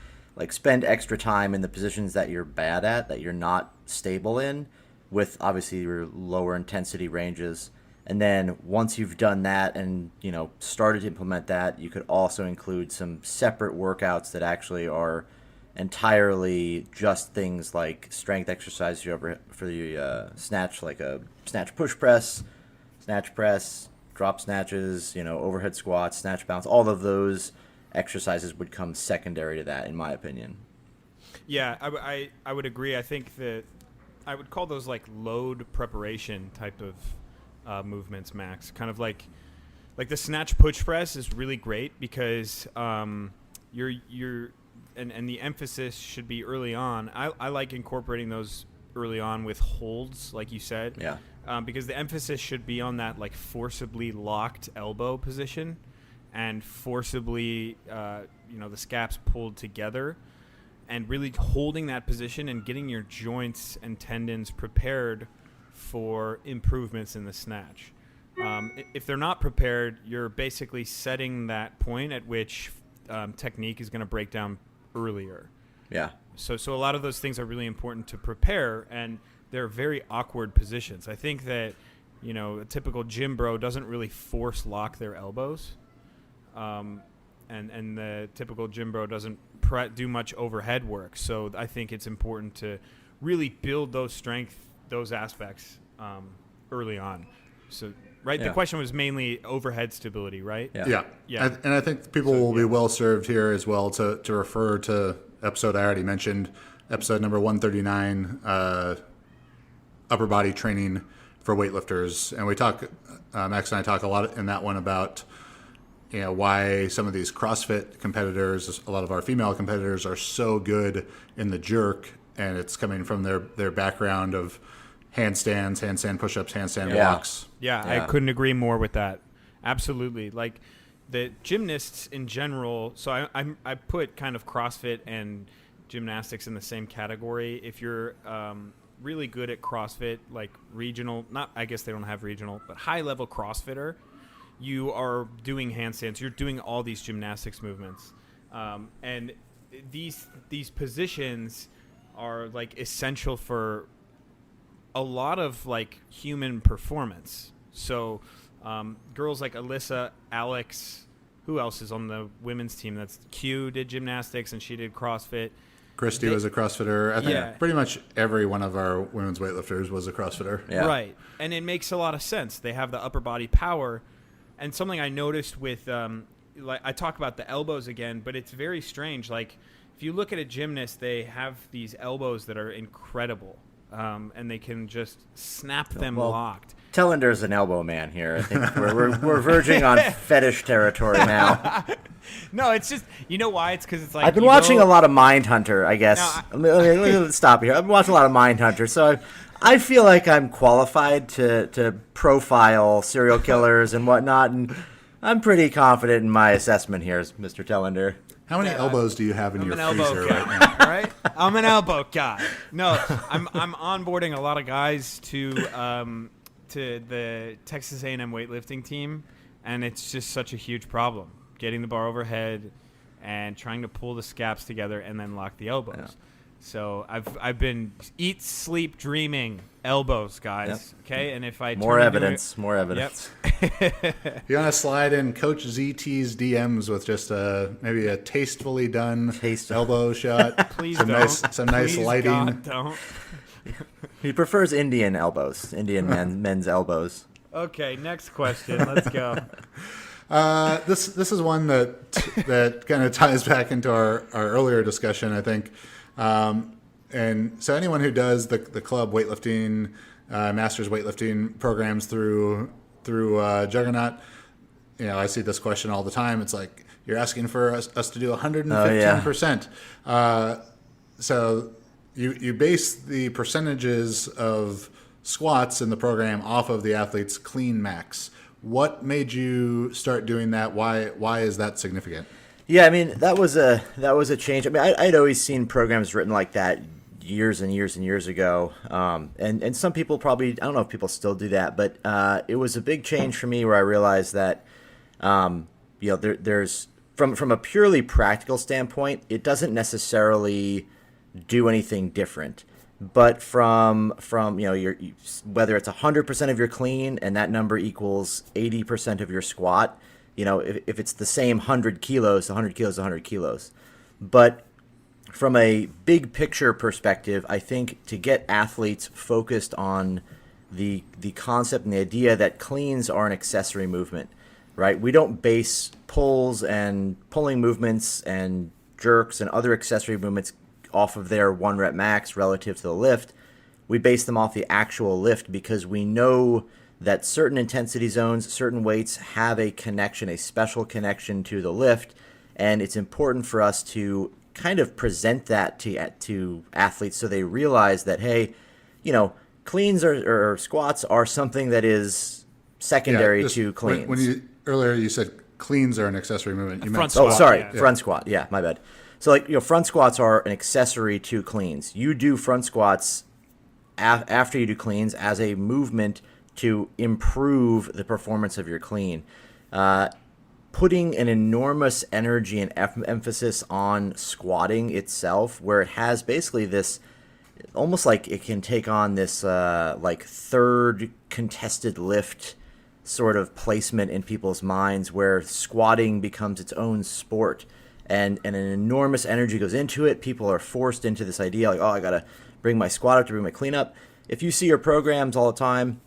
C: spend extra time in the positions that you're bad at, that you're not stable in, with obviously your lower intensity ranges. And then once you've done that and started to implement that, you could also include some separate workouts that actually are entirely just things like strength exercises for the snatch, like a snatch push press, snatch press, drop snatches, overhead squats, snatch bounce. All of those exercises would come secondary to that, in my opinion.
B: Yeah, I would agree. I think that I would call those like load preparation type of movements, Max. Kind of like the snatch push press is really great because you're and the emphasis should be early on. I like incorporating those early on with holds, like you said.
C: Yeah.
B: Because the emphasis should be on that like forcibly locked elbow position and forcibly, the scaps pulled together and really holding that position and getting your joints and tendons prepared for improvements in the snatch. If they're not prepared, you're basically setting that point at which technique is going to break down earlier.
C: Yeah.
B: So a lot of those things are really important to prepare, and they're very awkward positions. I think that, a typical gym bro doesn't really force lock their elbows. And the typical gym bro doesn't do much overhead work. So I think it's important to really build those aspects early on. So, right, the question was mainly overhead stability, right?
A: Yeah. And I think people will be well served here as well to refer to episode I already mentioned, episode number 139, upper body training for weightlifters. And we talk, Max and I talk a lot in that one about why some of these CrossFit competitors, a lot of our female competitors, are so good in the jerk, and it's coming from their background of handstand push-ups, handstand walks.
B: Yeah, I couldn't agree more with that. Absolutely. Like the gymnasts in general, so I put kind of CrossFit and gymnastics in the same category. If you're really good at CrossFit, like regional, I guess they don't have regional, but high-level CrossFitter, you are doing handstands. You're doing all these gymnastics movements. And these positions are like essential for a lot of like human performance. So girls like Alyssa, Alex, who else is on the women's team? That's Q did gymnastics and she did CrossFit.
A: Christy was a CrossFitter. I think
B: Yeah.
A: pretty much every one of our women's weightlifters was a CrossFitter.
C: Yeah.
B: Right. And it makes a lot of sense. They have the upper body power. And something I noticed with, like I talk about the elbows again, but it's very strange. Like if you look at a gymnast, they have these elbows that are incredible. And they can just snap them locked.
C: Tellander's an elbow man here. I think we're verging on fetish territory now.
B: No, it's just, you know why? It's because it's like
C: I've been watching a lot of Mindhunter, I guess. Let me stop here. I've been watching a lot of Mindhunter, so I feel like I'm qualified to profile serial killers and whatnot, and I'm pretty confident in my assessment here, Mr. Tellander.
A: How many elbows do you have in your
B: I'm an elbow
A: freezer
B: guy,
A: right now?
B: right? I'm an elbow guy. No, I'm onboarding a lot of guys to the Texas A&M weightlifting team, and it's just such a huge problem getting the bar overhead and trying to pull the scaps together and then lock the elbows.
C: Yeah.
B: So I've been eat, sleep, dreaming elbows, guys.
C: Yep.
B: Okay, and if I
C: More
B: turn
C: evidence.
B: Yep.
A: You want to slide in Coach ZT's DMs with just maybe a tastefully done elbow shot.
B: Please
A: some
B: don't.
A: Nice
B: Please,
A: lighting.
B: God, don't.
C: He prefers Indian elbows, men's elbows.
B: Okay, next question. Let's go.
A: This is one that kind of ties back into our earlier discussion, I think. And so anyone who does the club weightlifting, masters weightlifting programs through Juggernaut, I see this question all the time. It's like, you're asking for us to do 115%. So you base the percentages of squats in the program off of the athlete's clean max. What made you start doing that? Why is that significant?
C: Yeah, I mean, that was a change. I mean, I'd always seen programs written like that years and years and years ago. And some people probably, I don't know if people still do that, but it was a big change for me where I realized that, there's from a purely practical standpoint, it doesn't necessarily do anything different. But from your whether it's 100% of your clean and that number equals 80% of your squat, if it's the same 100 kilos, 100 kilos, 100 kilos. But from a big picture perspective, I think to get athletes focused on the concept and the idea that cleans are an accessory movement, right? We don't base pulls and pulling movements and jerks and other accessory movements off of their 1 rep max relative to the lift. We base them off the actual lift because we know that certain intensity zones, certain weights have a connection, a special connection to the lift, and it's important for us to kind of present that to athletes so they realize that, hey, cleans or squats are something that is secondary to cleans.
A: Earlier you said cleans are an accessory movement. You meant
B: squat.
C: Front squat. Yeah, my bad. So front squats are an accessory to cleans. You do front squats after you do cleans as a movement to improve the performance of your clean. Putting an enormous energy and emphasis on squatting itself, where it has basically this, almost like it can take on this third contested lift sort of placement in people's minds, where squatting becomes its own sport. And an enormous energy goes into it. People are forced into this idea like, oh, I got to bring my squat up to bring my clean up. If you see your programs all the time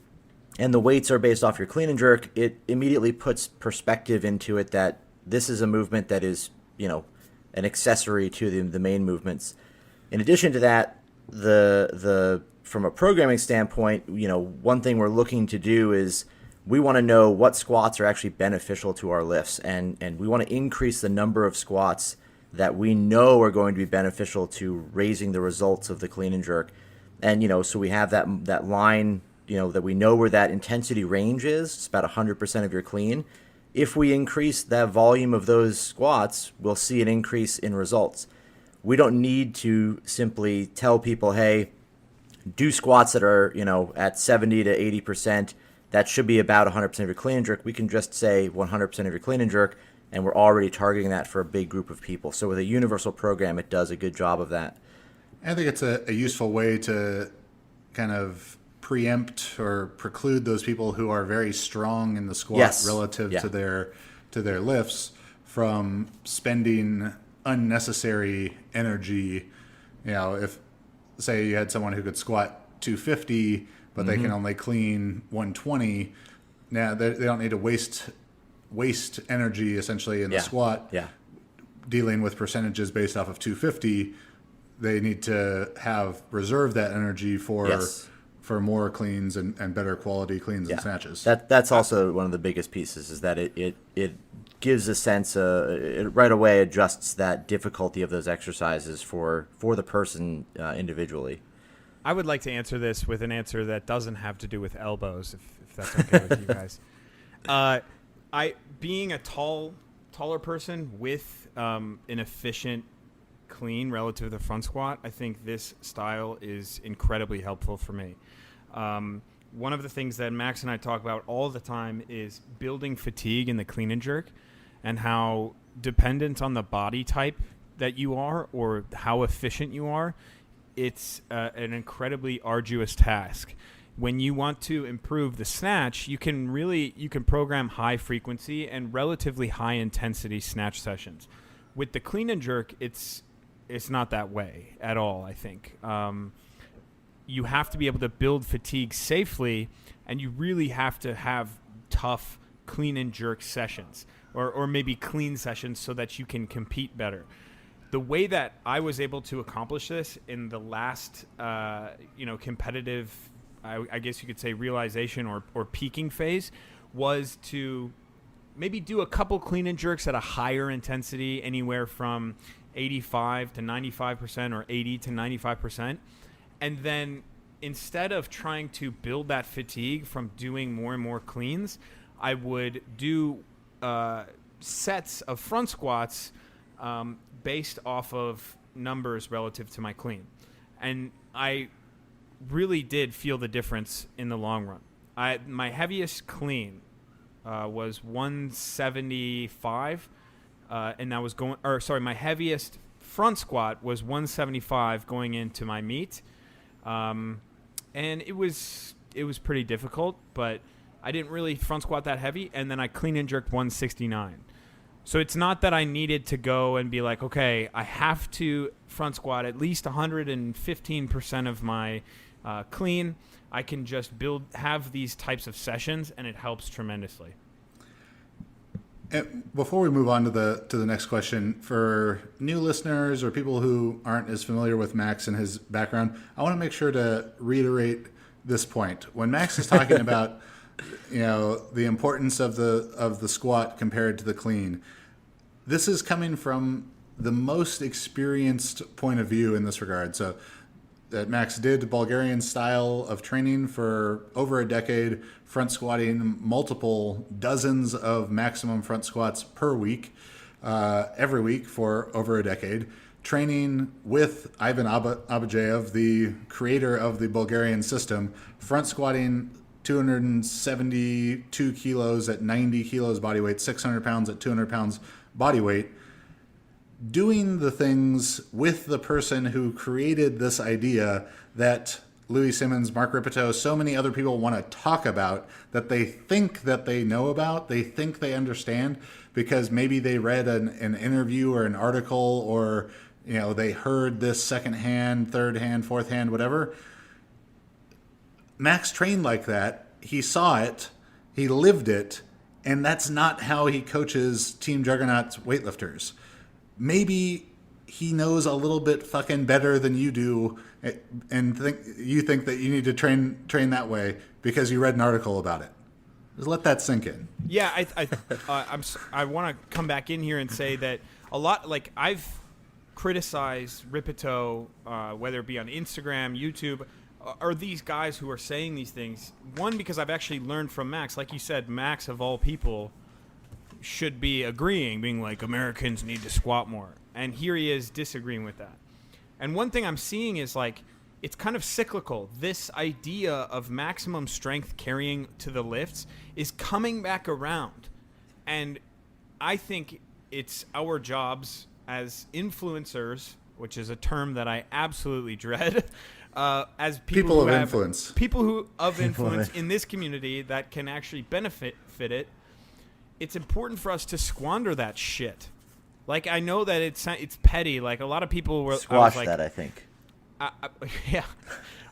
C: and the weights are based off your clean and jerk, it immediately puts perspective into it that this is a movement that is, an accessory to the main movements. In addition to that, the from a programming standpoint, one thing we're looking to do is we want to know what squats are actually beneficial to our lifts, and we want to increase the number of squats that we know are going to be beneficial to raising the results of the clean and jerk. And so we have that line, that we know where that intensity range is. It's about 100% of your clean. If we increase that volume of those squats, we'll see an increase in results. We don't need to simply tell people, hey, do squats that are at 70 to 80%. That should be about 100% of your clean and jerk. We can just say 100% of your clean and jerk, and we're already targeting that for a big group of people. So with a universal program, it does a good job of that.
A: I think it's a useful way to kind of preempt or preclude those people who are very strong in the squat relative to their lifts from spending unnecessary energy if say you had someone who could squat 250, but they can only clean 120, now they don't need to waste energy essentially in the squat.
C: Yeah.
A: Dealing with percentages based off of 250, they need to reserve that energy for more cleans and better quality cleans and snatches.
C: That's also one of the biggest pieces, is that it gives a sense, it right away adjusts that difficulty of those exercises for the person individually.
B: I would like to answer this with an answer that doesn't have to do with elbows, if that's okay with you guys. Being a taller person with an efficient clean relative to the front squat, I think this style is incredibly helpful for me. One of the things that Max and I talk about all the time is building fatigue in the clean and jerk, and how dependent on the body type that you are or how efficient you are, it's an incredibly arduous task. When you want to improve the snatch, you can program high frequency and relatively high intensity snatch sessions. With the clean and jerk, it's not that way at all, I think. You have to be able to build fatigue safely, and you really have to have tough clean and jerk sessions, or maybe clean sessions, so that you can compete better. The way that I was able to accomplish this in the last competitive, I guess you could say, realization or peaking phase, was to maybe do a couple clean and jerks at a higher intensity, anywhere from 85 to 95% or 80 to 95%. And then instead of trying to build that fatigue from doing more and more cleans, I would do sets of front squats based off of numbers relative to my clean. And I really did feel the difference in the long run. My heaviest clean was 175, and that was my heaviest front squat was 175 going into my meet. And it was pretty difficult, but I didn't really front squat that heavy, and then I clean and jerked 169. So it's not that I needed to go and be like, okay, I have to front squat at least 115% of my clean. I can just have these types of sessions, and it helps tremendously.
A: And before we move on to the next question, for new listeners or people who aren't as familiar with Max and his background, I want to make sure to reiterate this point. When Max is talking about the importance of the squat compared to the clean, this is coming from the most experienced point of view in this regard. So that Max did Bulgarian style of training for over a decade, front squatting multiple dozens of maximum front squats per week, every week for over a decade, training with Ivan Abajev, the creator of the Bulgarian system, front squatting 272 kilos at 90 kilos body weight, 600 pounds at 200 pounds body weight, doing the things with the person who created this idea that Louis Simmons, Mark Ripito, so many other people want to talk about, that they think that they know about, they think they understand, because maybe they read an interview or an article, or they heard this second hand, third hand, fourth hand, whatever. Max trained like that. He saw it. He lived it. And that's not how he coaches Team Juggernaut's weightlifters. Maybe he knows a little bit fucking better than you do, and you think that you need to train that way because you read an article about it. Just let that sink in.
B: Yeah, I want to come back in here and say that a lot, like, I've criticized Ripito, whether it be on Instagram, YouTube, or these guys who are saying these things. One, because I've actually learned from Max. Like you said, Max, of all people, should be agreeing, being like, Americans need to squat more. And here he is disagreeing with that. And one thing I'm seeing is, like, it's kind of cyclical. This idea of maximum strength carrying to the lifts is coming back around. And I think it's our jobs as influencers, which is a term that I absolutely dread, as people of influence in this community that can actually benefit it. It's important for us to squander that shit. Like, I know that it's petty. Like, a lot of people were
C: squash that. I think
B: yeah,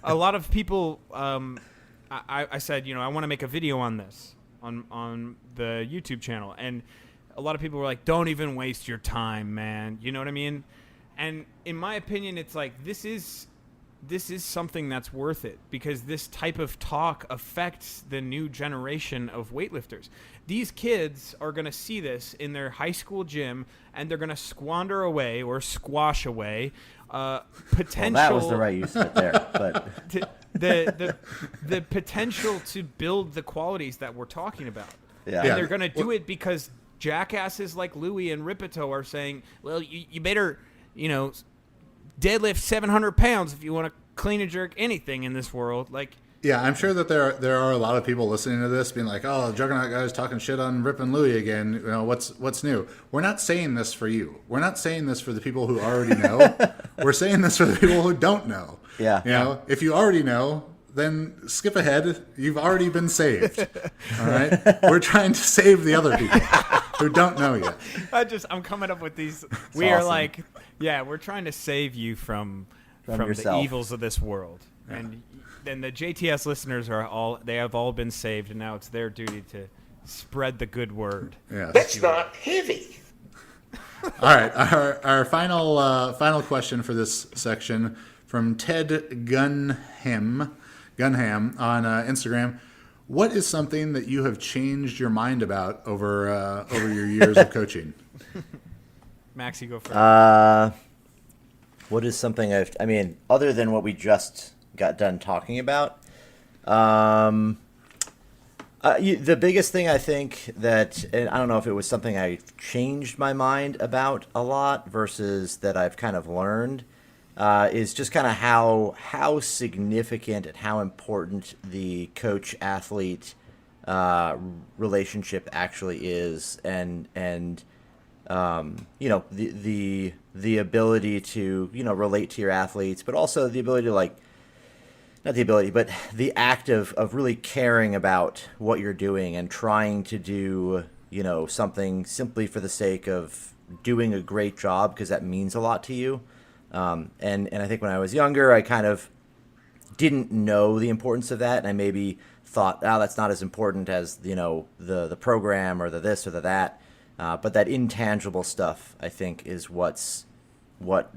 B: a lot of people. I said, I want to make a video on this on the YouTube channel, and a lot of people were like, "Don't even waste your time, man." You know what I mean? And in my opinion, it's like this is something that's worth it, because this type of talk affects the new generation of weightlifters. These kids are going to see this in their high school gym, and they're going to squander away or squash away potential.
C: Well, that was the right use of it there, but
B: the potential to build the qualities that we're talking about.
C: Yeah.
B: And they're going to do it because jackasses like Louie and Ripito are saying, well, you better, deadlift 700 pounds if you want to clean and jerk anything in this world. Like,
A: Yeah, I'm sure that there are a lot of people listening to this being like, "Oh, the Juggernaut guy's talking shit on Rip and Louie again. What's new?" We're not saying this for you. We're not saying this for the people who already know. We're saying this for the people who don't know.
C: Yeah.
A: If you already know, then skip ahead. You've already been saved. All right? We're trying to save the other people who don't know yet.
B: I'm coming up with these.
C: It's
B: we are
C: awesome.
B: like, we're trying to save you from the
C: yourself.
B: evils of this world. Yeah. And then the JTS listeners they have all been saved, and now it's their duty to spread the good word.
A: Yeah.
D: That's not heavy.
A: All right, our final question for this section from Ted Gunham on Instagram. What is something that you have changed your mind about over your years of coaching?
B: Max, you go first.
C: What is something other than what we just got done talking about? The biggest thing I think that, and I don't know if it was something I changed my mind about a lot versus that I've kind of learned, is just kind of how significant and how important the coach-athlete relationship actually is, and the ability to relate to your athletes, but also the ability to not the ability, but the act of really caring about what you're doing and trying to do, something simply for the sake of doing a great job, because that means a lot to you. And I think when I was younger, I kind of didn't know the importance of that, and I maybe thought, that's not as important as, the program or the this or the that. But that intangible stuff, I think, is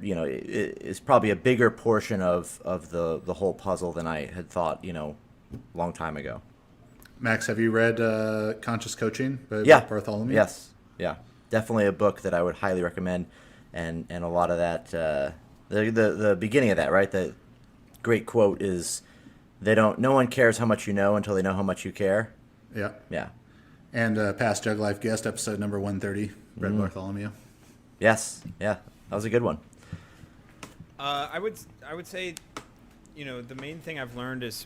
C: is probably a bigger portion of the whole puzzle than I had thought, long time ago.
A: Max, have you read Conscious Coaching by Bartholomew?
C: Yes. Yeah. Definitely a book that I would highly recommend. And a lot of that, the beginning of that, right? The great quote is, no one cares how much you know until they know how much you care.
A: Yeah.
C: Yeah.
A: And past Jug Life guest, episode number 130, Brett Bartholomew.
C: Yes. Yeah. That was a good one.
B: I would say, the main thing I've learned is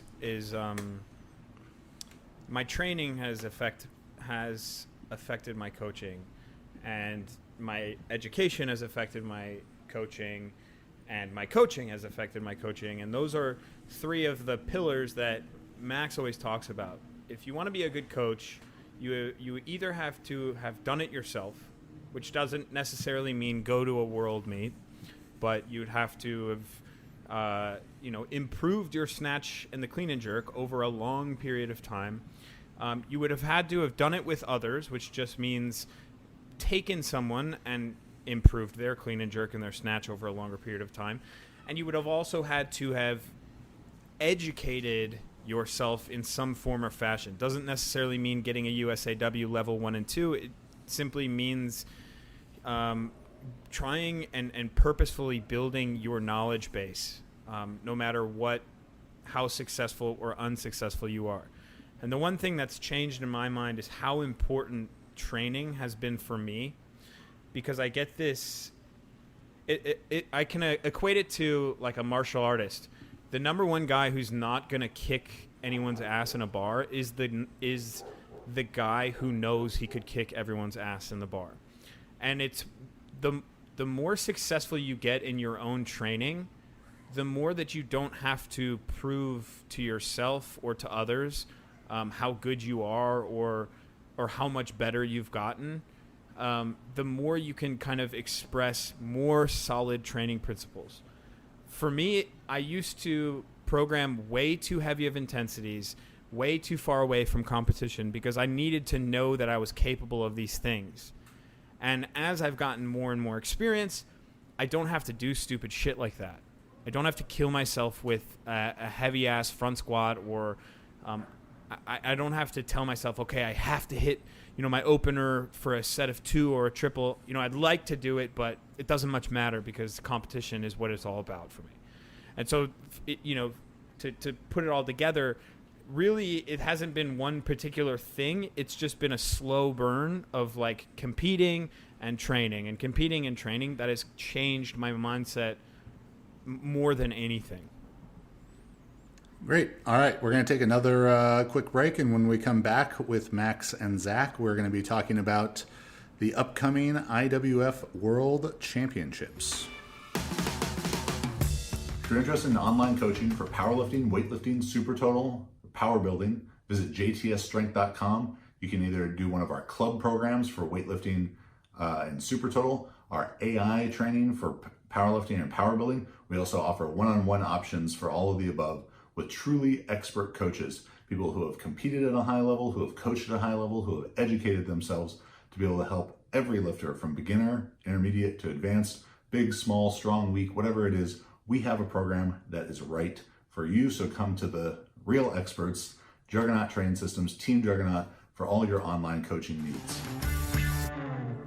B: my training has affected my coaching, and my education has affected my coaching, and my coaching has affected my coaching. And those are three of the pillars that Max always talks about. If you want to be a good coach, you either have to have done it yourself, which doesn't necessarily mean go to a world meet, but you'd have to have, improved your snatch and the clean and jerk over a long period of time. You would have had to have done it with others, which just means taken someone and improved their clean and jerk and their snatch over a longer period of time. And you would have also had to have educated yourself in some form or fashion. Doesn't necessarily mean getting a USAW level 1 and 2. It simply means trying and purposefully building your knowledge base, no matter how successful or unsuccessful you are. And the one thing that's changed in my mind is how important training has been for me, because I get this. I can equate it to like a martial artist. The number one guy who's not going to kick anyone's ass in a bar is the guy who knows he could kick everyone's ass in the bar. And it's the more successful you get in your own training, the more that you don't have to prove to yourself or to others how good you are or how much better you've gotten. The more you can kind of express more solid training principles. for me, I used to program way too heavy of intensities, way too far away from competition because I needed to know that I was capable of these things. And as I've gotten more and more experience, I don't have to do stupid shit like that. I don't have to kill myself with a heavy-ass front squat, or I don't have to tell myself, okay, I have to hit, my opener for a set of 2 or a triple. I'd like to do it, but it doesn't much matter because competition is what it's all about for me. And so, to put it all together, really, it hasn't been one particular thing. It's just been a slow burn of like competing and training that has changed my mindset more than anything.
A: Great. All right. We're going to take another quick break. And when we come back with Max and Zach, we're going to be talking about the upcoming IWF World Championships. If you're interested in online coaching for powerlifting, weightlifting, super total, power building, visit jtsstrength.com. You can either do one of our club programs for weightlifting and super total, our AI training for powerlifting and power building. We also offer one-on-one options for all of the above with truly expert coaches, people who have competed at a high level, who have coached at a high level, who have educated themselves to be able to help every lifter from beginner, intermediate to advanced, big, small, strong, weak, whatever it is. We have a program that is right for you. So come to the real experts, Juggernaut Training Systems, Team Juggernaut, for all your online coaching needs.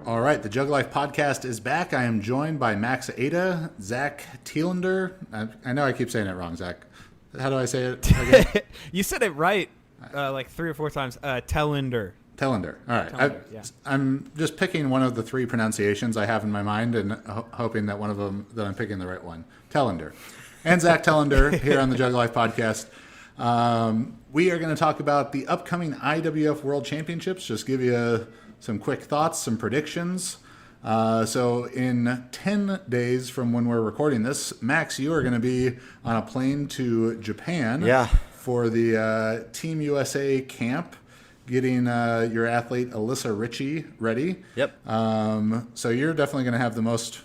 A: All right, the Jug Life podcast is back. I am joined by Max Aita, Zack Telander. I know I keep saying it wrong, Zach. How do I say it again?
B: You said it right like 3 or 4 times. Telander.
A: Telander. All right.
B: Telander, yeah.
A: I'm just picking one of the 3 pronunciations I have in my mind and hoping that one of them, that I'm picking the right one. Telander. And Zack Telander here on the Jug Life podcast. We are going to talk about the upcoming IWF World Championships. Just give you some quick thoughts, some predictions. So in 10 days from when we're recording this, Max, you are going to be on a plane to Japan for the Team USA camp, getting your athlete Alyssa Ritchie ready.
C: Yep.
A: So you're definitely going to have the most,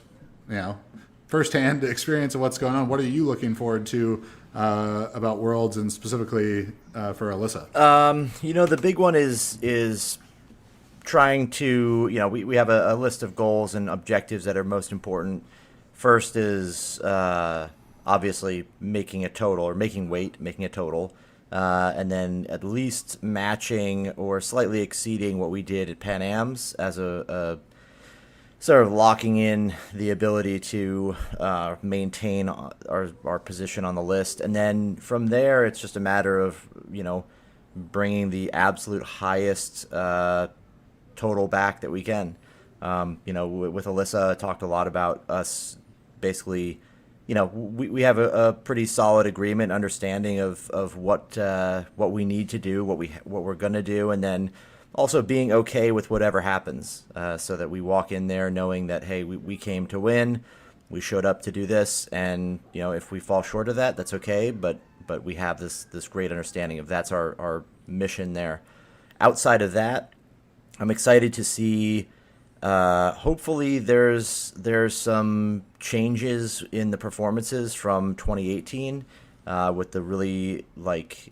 A: firsthand experience of what's going on. What are you looking forward to about Worlds, and specifically for Alyssa?
C: The big one is trying to, we have a list of goals and objectives that are most important. First is obviously making a total, or making a total, and then at least matching or slightly exceeding what we did at Pan Am's as a sort of locking in the ability to maintain our position on the list. And then from there, it's just a matter of, bringing the absolute highest total back that we can. With Alyssa, I talked a lot about us basically, we have a pretty solid agreement, understanding of what we need to do, what we're going to do, and then also being okay with whatever happens, so that we walk in there knowing that, hey, we came to win, we showed up to do this, and if we fall short of that, that's okay, but we have this great understanding of that's our mission there. Outside of that, I'm excited to see, hopefully there's some changes in the performances from 2018 with the really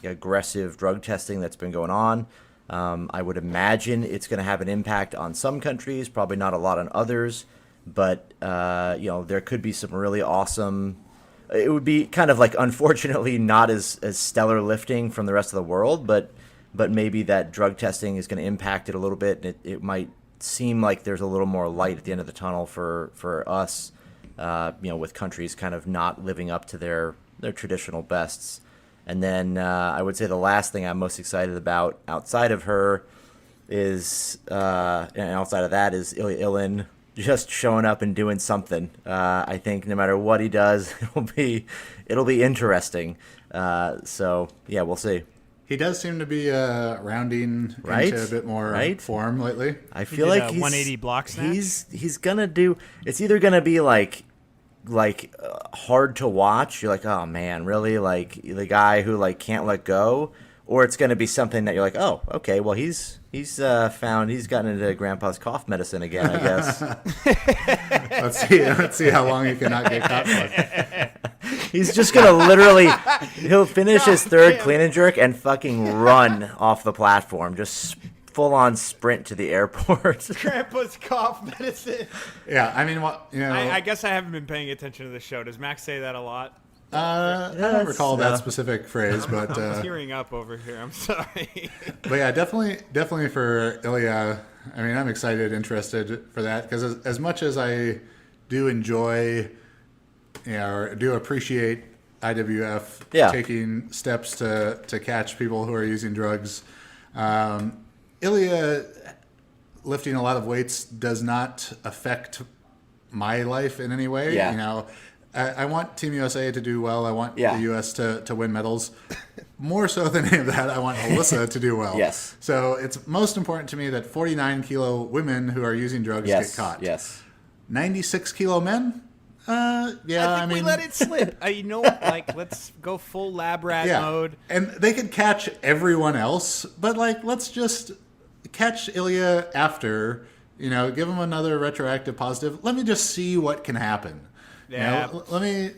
C: aggressive drug testing that's been going on. I would imagine it's going to have an impact on some countries, probably not a lot on others, but there could be some really awesome. It would be kind of unfortunately not as stellar lifting from the rest of the world, but maybe that drug testing is going to impact it a little bit, and it might seem like there's a little more light at the end of the tunnel for us, with countries kind of not living up to their traditional bests. And then I would say the last thing I'm most excited about outside of her is, and outside of that, is Ilan just showing up and doing something. I think no matter what he does, it'll be interesting. So yeah, we'll see.
A: He does seem to be rounding into a bit more form lately.
C: I feel like he's
B: 180 block snatch.
C: He's gonna do. It's either gonna be hard to watch. You're like, oh man, really? Like the guy who can't let go, or it's gonna be something that you're like, oh, okay, well he's gotten into Grandpa's cough medicine again, I guess.
A: Let's see how long he cannot get caught for.
C: He's just gonna literally, he'll finish his third clean and jerk and fucking run off the platform, just full on sprint to the airport.
B: Grandpa's cough medicine.
A: Yeah, I mean,
B: I guess I haven't been paying attention to the show. Does Max say that a lot?
A: I don't recall that specific phrase, but
B: I'm tearing up over here. I'm sorry.
A: But yeah, definitely for Ilya. I mean, I'm excited, interested for that because as much as I do enjoy, or do appreciate IWF taking steps to catch people who are using drugs, Ilya lifting a lot of weights does not affect my life in any way.
C: Yeah.
A: I want Team USA to do well. I want the U.S. to win medals. More so than any of that, I want Alyssa to do well.
C: Yes.
A: So it's most important to me that 49-kilo women who are using drugs get caught.
C: Yes.
A: 96-kilo men?
B: I think we let it slip. Let's go full lab rat mode.
A: And they could catch everyone else, but let's just catch Ilya after, give him another retroactive positive. Let me just see what can happen.
B: Yeah.
A: Let me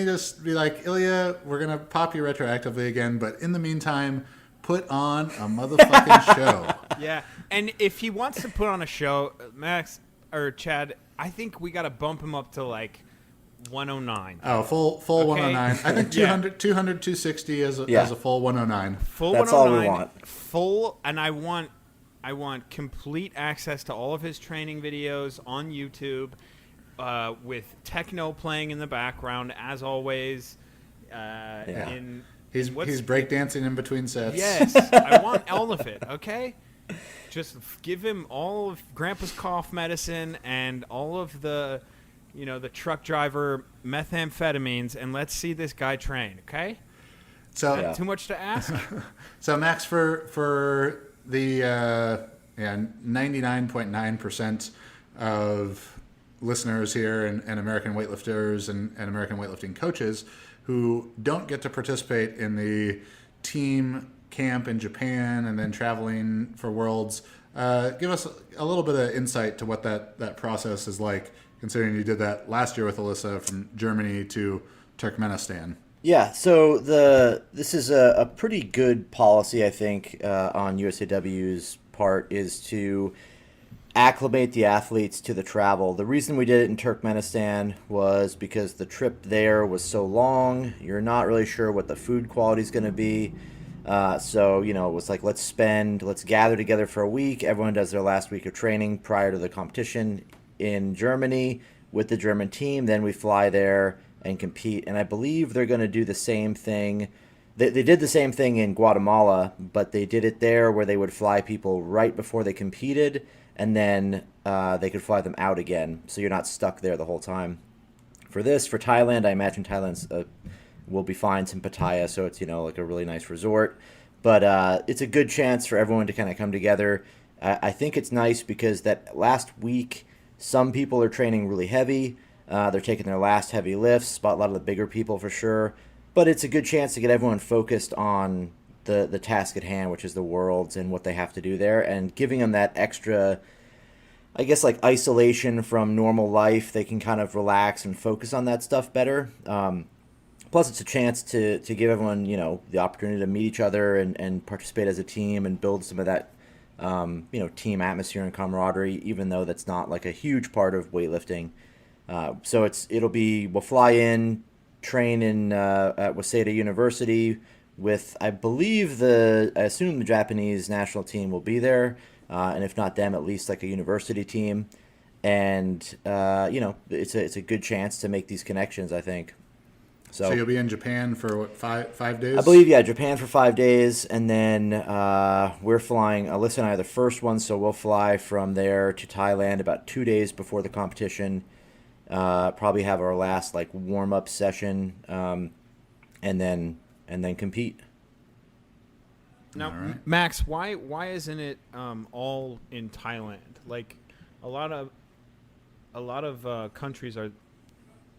A: just be like, Ilya, we're gonna pop you retroactively again, but in the meantime, put on a motherfucking show.
B: Yeah, and if he wants to put on a show, Max or Chad, I think we got to bump him up to 109.
A: Oh, full 109. I think 200, 260 as a full 109.
B: Full
C: That's
B: 109.
C: all we want.
B: Full, and I want complete access to all of his training videos on YouTube. With techno playing in the background, as always.
A: He's breakdancing in between sets.
B: Yes, I want all of it, okay? Just give him all of Grandpa's cough medicine and all of the truck driver methamphetamines, and let's see this guy train, okay?
A: So
B: too much to ask?
A: So, Max, for the 99.9% of listeners here and American weightlifters and American weightlifting coaches who don't get to participate in the team camp in Japan and then traveling for Worlds, give us a little bit of insight to what that process is like, considering you did that last year with Alyssa from Germany to Turkmenistan.
C: Yeah, so this is a pretty good policy, I think, on USAW's part, is to acclimate the athletes to the travel. The reason we did it in Turkmenistan was because the trip there was so long. You're not really sure what the food quality is going to be. So, it was like, let's gather together for a week. Everyone does their last week of training prior to the competition in Germany with the German team. Then we fly there and compete. And I believe they're going to do the same thing. They did the same thing in Guatemala, but they did it there where they would fly people right before they competed, and then they could fly them out again, so you're not stuck there the whole time. For Thailand, I imagine Thailand's will be fine, in Pattaya, so it's a really nice resort. But it's a good chance for everyone to kind of come together. I think it's nice because that last week, some people are training really heavy. They're taking their last heavy lifts, a lot of the bigger people for sure. But it's a good chance to get everyone focused on the task at hand, which is the Worlds and what they have to do there, and giving them that extra, I guess, isolation from normal life. They can kind of relax and focus on that stuff better. Plus, it's a chance to give everyone, the opportunity to meet each other and participate as a team and build some of that, team atmosphere and camaraderie, even though that's not a huge part of weightlifting. So we'll fly in, train at Waseda University with, I assume the Japanese national team will be there, and if not them, at least a university team. And, it's a good chance to make these connections, I think. So
A: you'll be in Japan for what, five days?
C: I believe, Japan for 5 days, and then we're flying, Alyssa and I are the first ones, so we'll fly from there to Thailand about 2 days before the competition. Probably have our last warm-up session, and then compete.
B: Now, Max, why isn't it all in Thailand? A lot of countries are,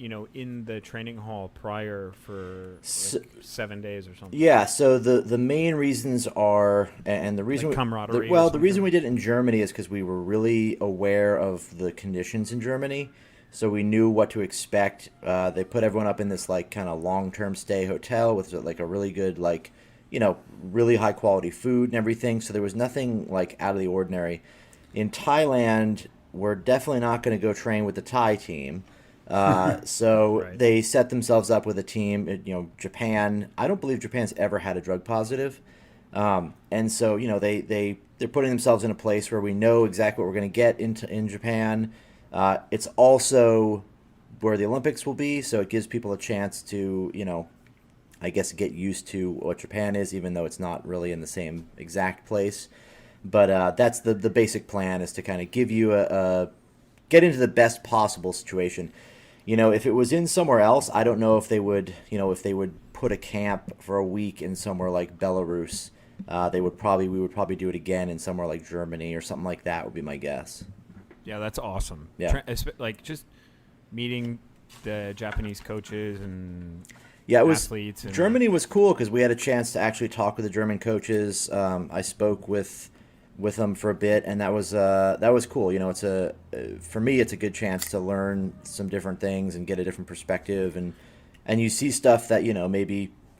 B: in the training hall prior for 7 days or something.
C: Yeah. So the main reasons are, and the reason
B: camaraderie.
C: the reason we did it in Germany is because we were really aware of the conditions in Germany. so we knew what to expect. They put everyone up in this like kind of long-term stay hotel with like a really good like, really high quality food and everything. So there was nothing like out of the ordinary. In Thailand, we're definitely not going to go train with the Thai team. So
B: Right.
C: they set themselves up with a team. Japan. I don't believe Japan's ever had a drug positive, and so they're putting themselves in a place where we know exactly what we're going to get in Japan. It's also where the Olympics will be, so it gives people a chance to I guess get used to what Japan is, even though it's not really in the same exact place. But that's the basic plan, is to kind of give you get into the best possible situation. If it was in somewhere else, I don't know if they would, if they would put a camp for a week in somewhere like Belarus. We would probably do it again in somewhere like Germany or something like that would be my guess.
B: Yeah, that's awesome.
C: Yeah.
B: Like just meeting the Japanese coaches and
C: Yeah, it was
B: athletes. And
C: Germany was cool because we had a chance to actually talk with the German coaches. I spoke with them for a bit, and that was cool. It's for me, it's a good chance to learn some different things and get a different perspective, and you see stuff that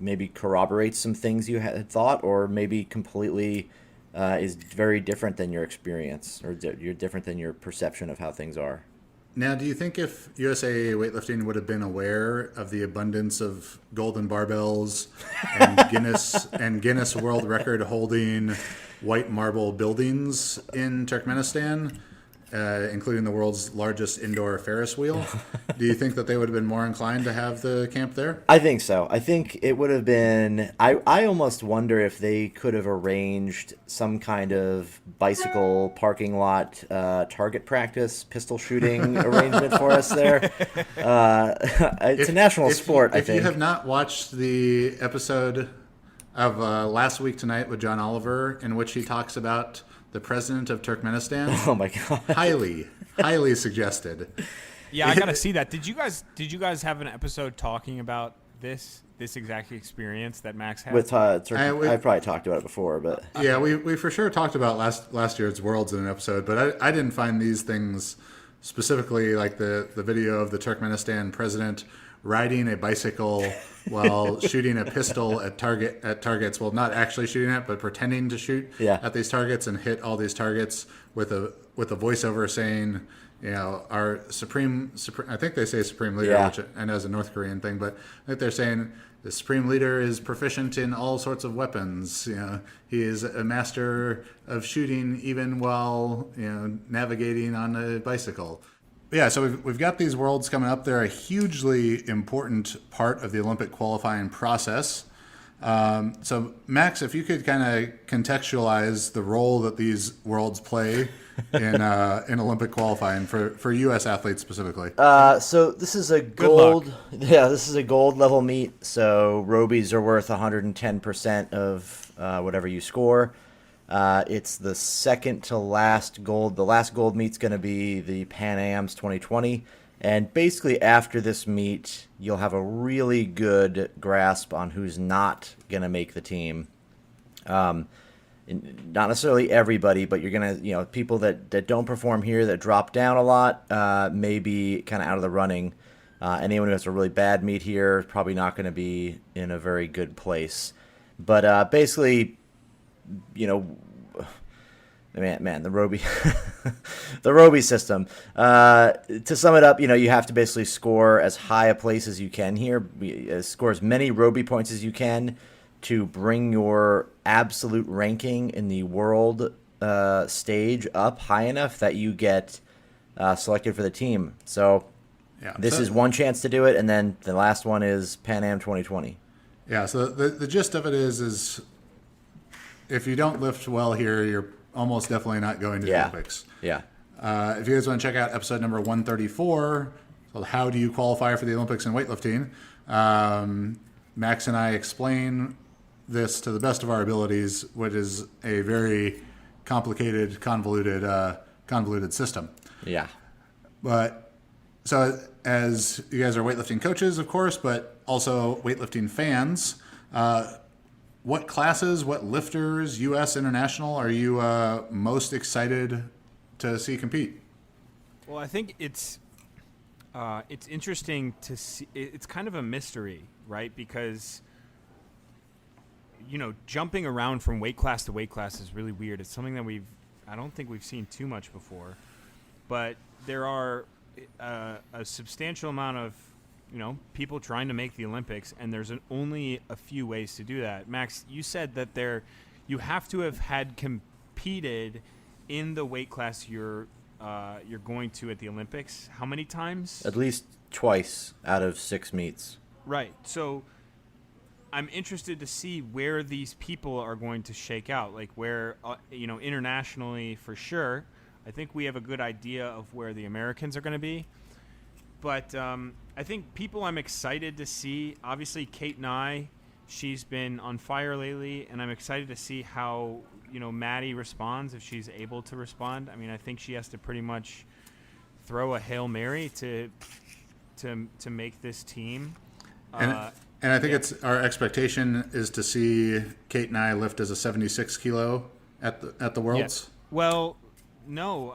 C: maybe corroborates some things you had thought, or maybe completely is very different than your experience, or you're different than your perception of how things are.
A: Now, do you think if USA Weightlifting would have been aware of the abundance of golden barbells and Guinness World Record holding white marble buildings in Turkmenistan, including the world's largest indoor Ferris wheel, do you think that they would have been more inclined to have the camp there?
C: I think so. I think it would have been. I almost wonder if they could have arranged some kind of bicycle parking lot target practice, pistol shooting arrangement for us there. It's a national sport, I think.
A: If you have not watched the episode of Last Week Tonight with John Oliver, in which he talks about the president of Turkmenistan,
C: Oh my god!
A: highly suggested.
B: Yeah, I gotta see that. Did you guys have an episode talking about this exact experience that Max had?
C: With Turkey, I probably talked about it before, but
A: Yeah, we for sure talked about last year's Worlds in an episode, but I didn't find these things specifically, like the video of the Turkmenistan president riding a bicycle while shooting a pistol at targets. Well, not actually shooting it, but pretending to shoot at these targets and hit all these targets with a voiceover saying, our supreme, I think they say supreme leader, which I know is a North Korean thing, but I think they're saying the supreme leader is proficient in all sorts of weapons. He is a master of shooting even while navigating on a bicycle. Yeah, so we've got these worlds coming up. They're a hugely important part of the Olympic qualifying process. So, Max, if you could kind of contextualize the role that these worlds play in Olympic qualifying for U.S. athletes specifically.
C: So this is a gold. Yeah, this is a gold level meet. So Robies are worth 110% of whatever you score. It's the second to last gold. The last gold meet's going to be the Pan Am's 2020. And basically after this meet, you'll have a really good grasp on who's not going to make the team. Not necessarily everybody, but you're going to, people that don't perform here, that drop down a lot, may be kind of out of the running. Anyone who has a really bad meet here is probably not going to be in a very good place. But basically, man, the Roby, the Roby system. To sum it up, you have to basically score as high a place as you can here. Score as many Roby points as you can to bring your absolute ranking in the world stage up high enough that you get selected for the team. So this is one chance to do it, and then the last one is Pan Am 2020.
A: Yeah, so the gist of it is if you don't lift well here, you're almost definitely not going to the Olympics.
C: Yeah.
A: If you guys want to check out episode number 134, so how do you qualify for the Olympics in weightlifting, Max and I explain this to the best of our abilities, which is a very complicated, convoluted system.
C: Yeah.
A: But so as you guys are weightlifting coaches, of course, but also weightlifting fans, what classes, what lifters, U.S., international, are you most excited to see compete?
B: Well, I think it's It's interesting to see. It's kind of a mystery, right? Because jumping around from weight class to weight class is really weird. It's something that I don't think we've seen too much before. But there are a substantial amount of people trying to make the Olympics, and there's only a few ways to do that. Max, you said that you have to have had competed in the weight class you're going to at the Olympics. How many times?
C: At least twice out of 6 meets.
B: Right. So I'm interested to see where these people are going to shake out. Like where, internationally for sure. I think we have a good idea of where the Americans are going to be. But I think people I'm excited to see, obviously Kate Nye, she's been on fire lately, and I'm excited to see how Maddie responds, if she's able to respond. I mean, I think she has to pretty much throw a Hail Mary to make this team.
A: And I think it's our expectation is to see Kate and I lift as a 76 kilo at the Worlds.
B: Yeah. Well, no.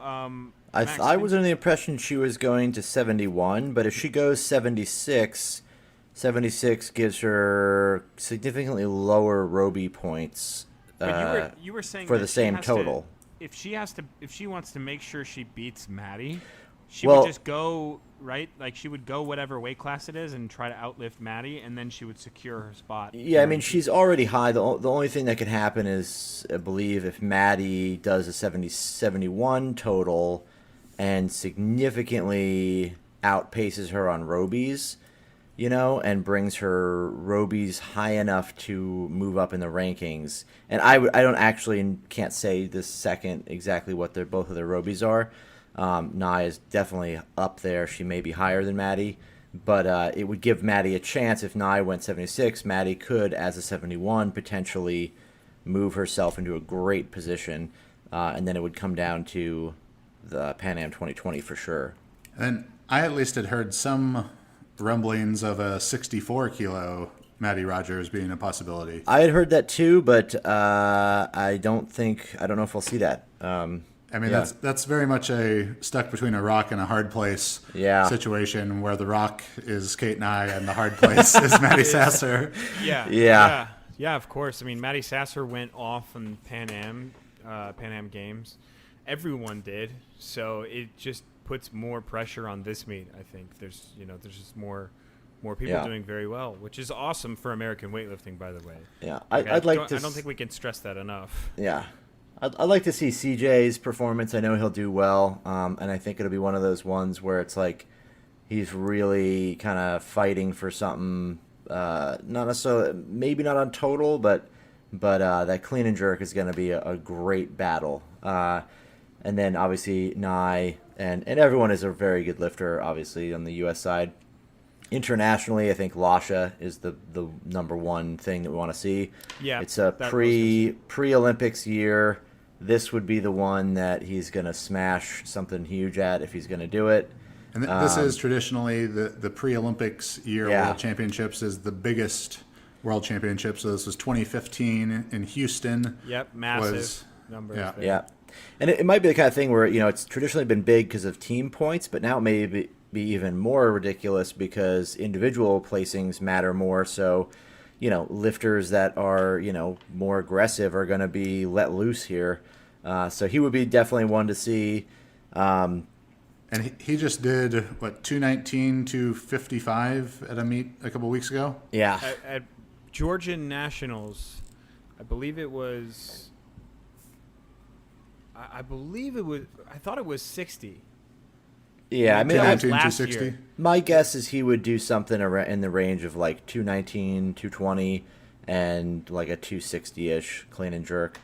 B: Max,
C: I was under the impression she was going to 71, but if she goes 76 gives her significantly lower Roby points.
B: But you were saying
C: for
B: that
C: the same total.
B: If she wants to make sure she beats Maddie, she would just go right. Like she would go whatever weight class it is and try to outlift Maddie, and then she would secure her spot.
C: Yeah, I mean she's already high. The only thing that could happen is, I believe, if Maddie does a 71 total and significantly outpaces her on Robies, and brings her Robies high enough to move up in the rankings. And I can't say this second exactly what both of their Robies are. Nye is definitely up there. She may be higher than Maddie, but it would give Maddie a chance. If Nye went 76, Maddie could, as a 71, potentially move herself into a great position, and then it would come down to the Pan Am 2020 for sure.
A: And I at least had heard some rumblings of a 64 kilo Maddie Rogers being a possibility.
C: I had heard that too, but I don't know if we'll see that.
A: That's very much a stuck between a rock and a hard place situation, where the rock is Kate and I and the hard place is Maddie Sasser.
B: Yeah, of course. I mean, Maddie Sasser went off on Pan Am Games. Everyone did, so it just puts more pressure on this meet. I think there's just more people doing very well, which is awesome for American weightlifting, by the way.
C: Yeah,
B: I don't think we can stress that enough.
C: Yeah, I'd like to see CJ's performance. I know he'll do well, and I think it'll be one of those ones where it's like he's really kind of fighting for something. Not necessarily, maybe not on total, but that clean and jerk is going to be a great battle. And then obviously Nye and everyone is a very good lifter, obviously, on the U.S. side. Internationally, I think Lasha is the number one thing that we want to see.
B: Yeah,
C: it's a pre-Olympics year. This would be the one that he's going to smash something huge at if he's going to do it.
A: And this is traditionally the pre-Olympics year. World Championships is the biggest World Championship. So this was 2015 in Houston.
B: Yep, massive numbers.
C: Yeah. And it might be the kind of thing where, it's traditionally been big because of team points, but now it may be even more ridiculous because individual placings matter more. So, lifters that are, more aggressive are going to be let loose here. So he would be definitely one to see.
A: And he just did, 219 to 55 at a meet a couple weeks ago?
C: Yeah.
B: At Georgian Nationals, I believe it was... I thought it was 60.
C: Yeah, I mean,
B: last year.
C: My guess is he would do something in the range of 219, 220, and a 260-ish clean and jerk.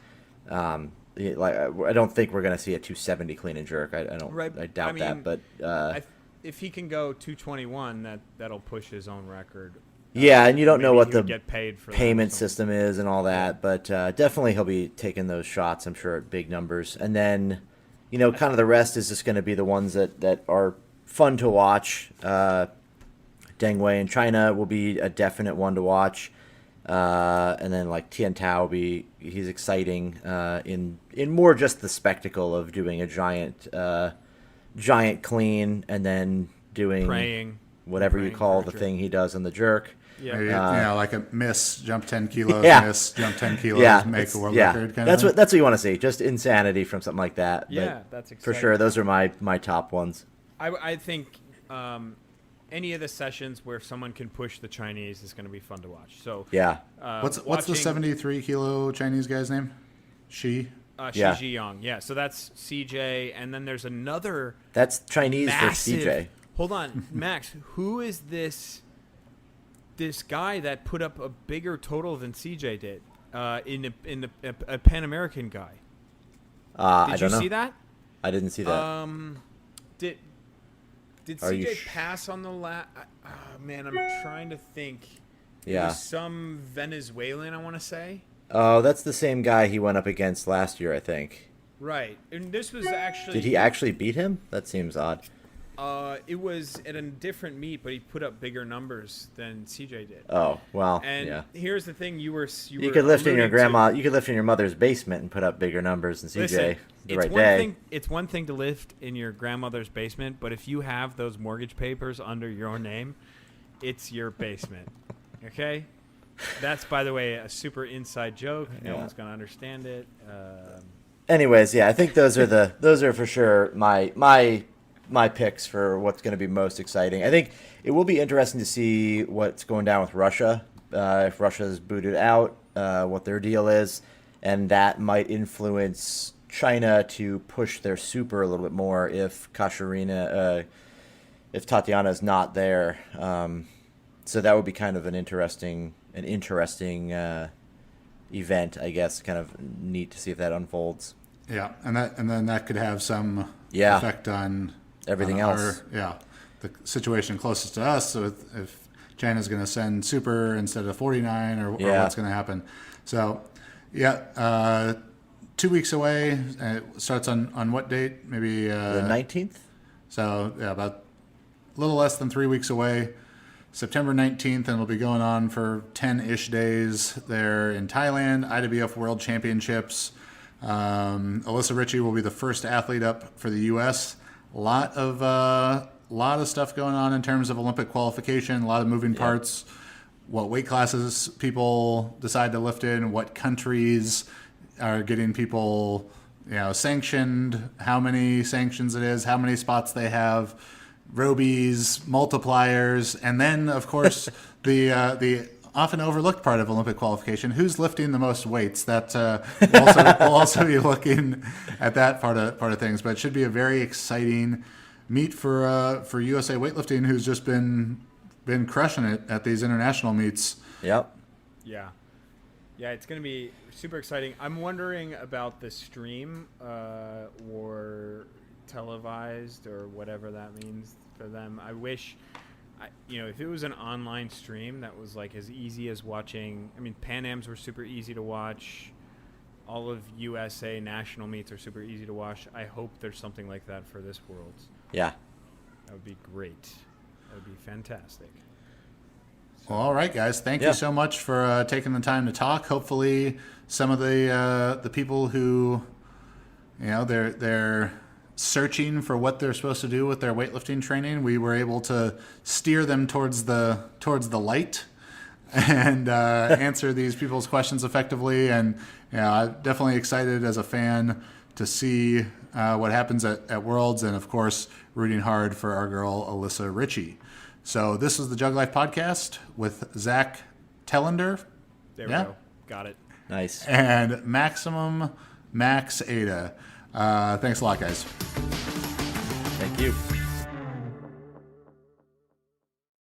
C: I don't think we're going to see a 270 clean and jerk. I don't. Right. I doubt that. But
B: if he can go 221, that'll push his own record.
C: Yeah, and you don't know what the
B: get paid for
C: payment system is and all that, but definitely he'll be taking those shots, I'm sure, at big numbers. And then, kind of the rest is just going to be the ones that are fun to watch. Deng Wei in China will be a definite one to watch. And then Tian Tao he's exciting in more just the spectacle of doing a giant clean and then doing
B: praying,
C: whatever you
B: praying
C: call
B: for
C: the
B: a jerk.
C: thing he does in the jerk.
B: Yeah.
A: Maybe, like a miss, jump 10 kilos,
C: Yeah.
A: miss, jump 10 kilos,
C: Yeah,
A: make a world
C: yeah.
A: record kind
C: That's
A: of thing.
C: what you want to see. Just insanity from something like that.
B: Yeah,
C: But
B: that's
C: for
B: exciting.
C: sure. Those are my top ones.
B: I think any of the sessions where someone can push the Chinese is going to be fun to watch. So
C: Yeah.
A: What's the
B: watching,
A: 73 kilo Chinese guy's name? Shi
B: Shi Zhiyong. Yeah, so that's CJ, and then there's another
C: That's Chinese
B: massive.
C: for CJ.
B: Hold on, Max. Who is this guy that put up a bigger total than CJ did in a Pan American guy?
C: I
B: Did
C: don't
B: you
C: know.
B: see that?
C: I didn't see that.
B: Did
C: Are you
B: CJ pass on the last? Man, I'm trying to think. It
C: Yeah.
B: was some Venezuelan, I want to say.
C: Oh, that's the same guy he went up against last year, I think.
B: Right, and this was actually.
C: Did he actually beat him? That seems odd.
B: It was at a different meet, but he put up bigger numbers than CJ did.
C: Oh, well,
B: And
C: yeah.
B: here's the thing: you
C: You could lift in your you could lift in your mother's basement and put up bigger numbers than CJ
B: Listen,
C: the right day.
B: It's one thing to lift in your grandmother's basement, but if you have those mortgage papers under your name, it's your basement. Okay? That's, by the way, a super inside joke. No one's gonna understand it.
C: Anyways, yeah, I think those are for sure my picks for what's going to be most exciting. I think it will be interesting to see what's going down with Russia, if Russia's booted out, what their deal is, and that might influence China to push their super a little bit more if if Tatiana is not there. So that would be kind of an interesting event, I guess. Kind of neat to see if that unfolds.
A: Yeah, and then that could have some
C: Yeah.
A: effect on
C: Everything
A: on
C: else.
A: the situation closest to us. So if China's going to send super instead of 49, or what's going to happen. So, 2 weeks away. It starts on what date? Maybe
C: The 19th?
A: So about a little less than 3 weeks away. September 19th, and it'll be going on for 10-ish days there in Thailand, IWF World Championships. Alyssa Ritchie will be the first athlete up for the U.S. A lot of stuff going on in terms of Olympic qualification, a lot of moving parts, what weight classes people decide to lift in, what countries are getting people sanctioned, how many sanctions it is, how many spots they have, Robies, multipliers, and then, of course, the often overlooked part of Olympic qualification: who's lifting the most weights. That we'll also be looking at that part of things. But it should be a very exciting meet for USA Weightlifting, who's just been crushing it at these international meets.
C: Yep.
B: Yeah, it's going to be super exciting. I'm wondering about the stream or televised or whatever that means for them. I wish, if it was an online stream that was like as easy as watching. I mean, Pan Ams were super easy to watch. All of USA national meets are super easy to watch. I hope there's something like that for this Worlds.
C: Yeah.
B: That would be great. That would be fantastic.
A: Well, all right, guys. Thank you so much for taking the time to talk. Hopefully, some of the people who, they're searching for what they're supposed to do with their weightlifting training, we were able to steer them towards the light and answer these people's questions effectively. And I'm definitely excited as a fan to see what happens at Worlds, and of course rooting hard for our girl Alyssa Ritchie. So this is the Jug Life podcast with Zack Telander.
B: There we go. Got it.
C: Nice.
A: And Max Aita. Thanks a lot, guys.
C: Thank you.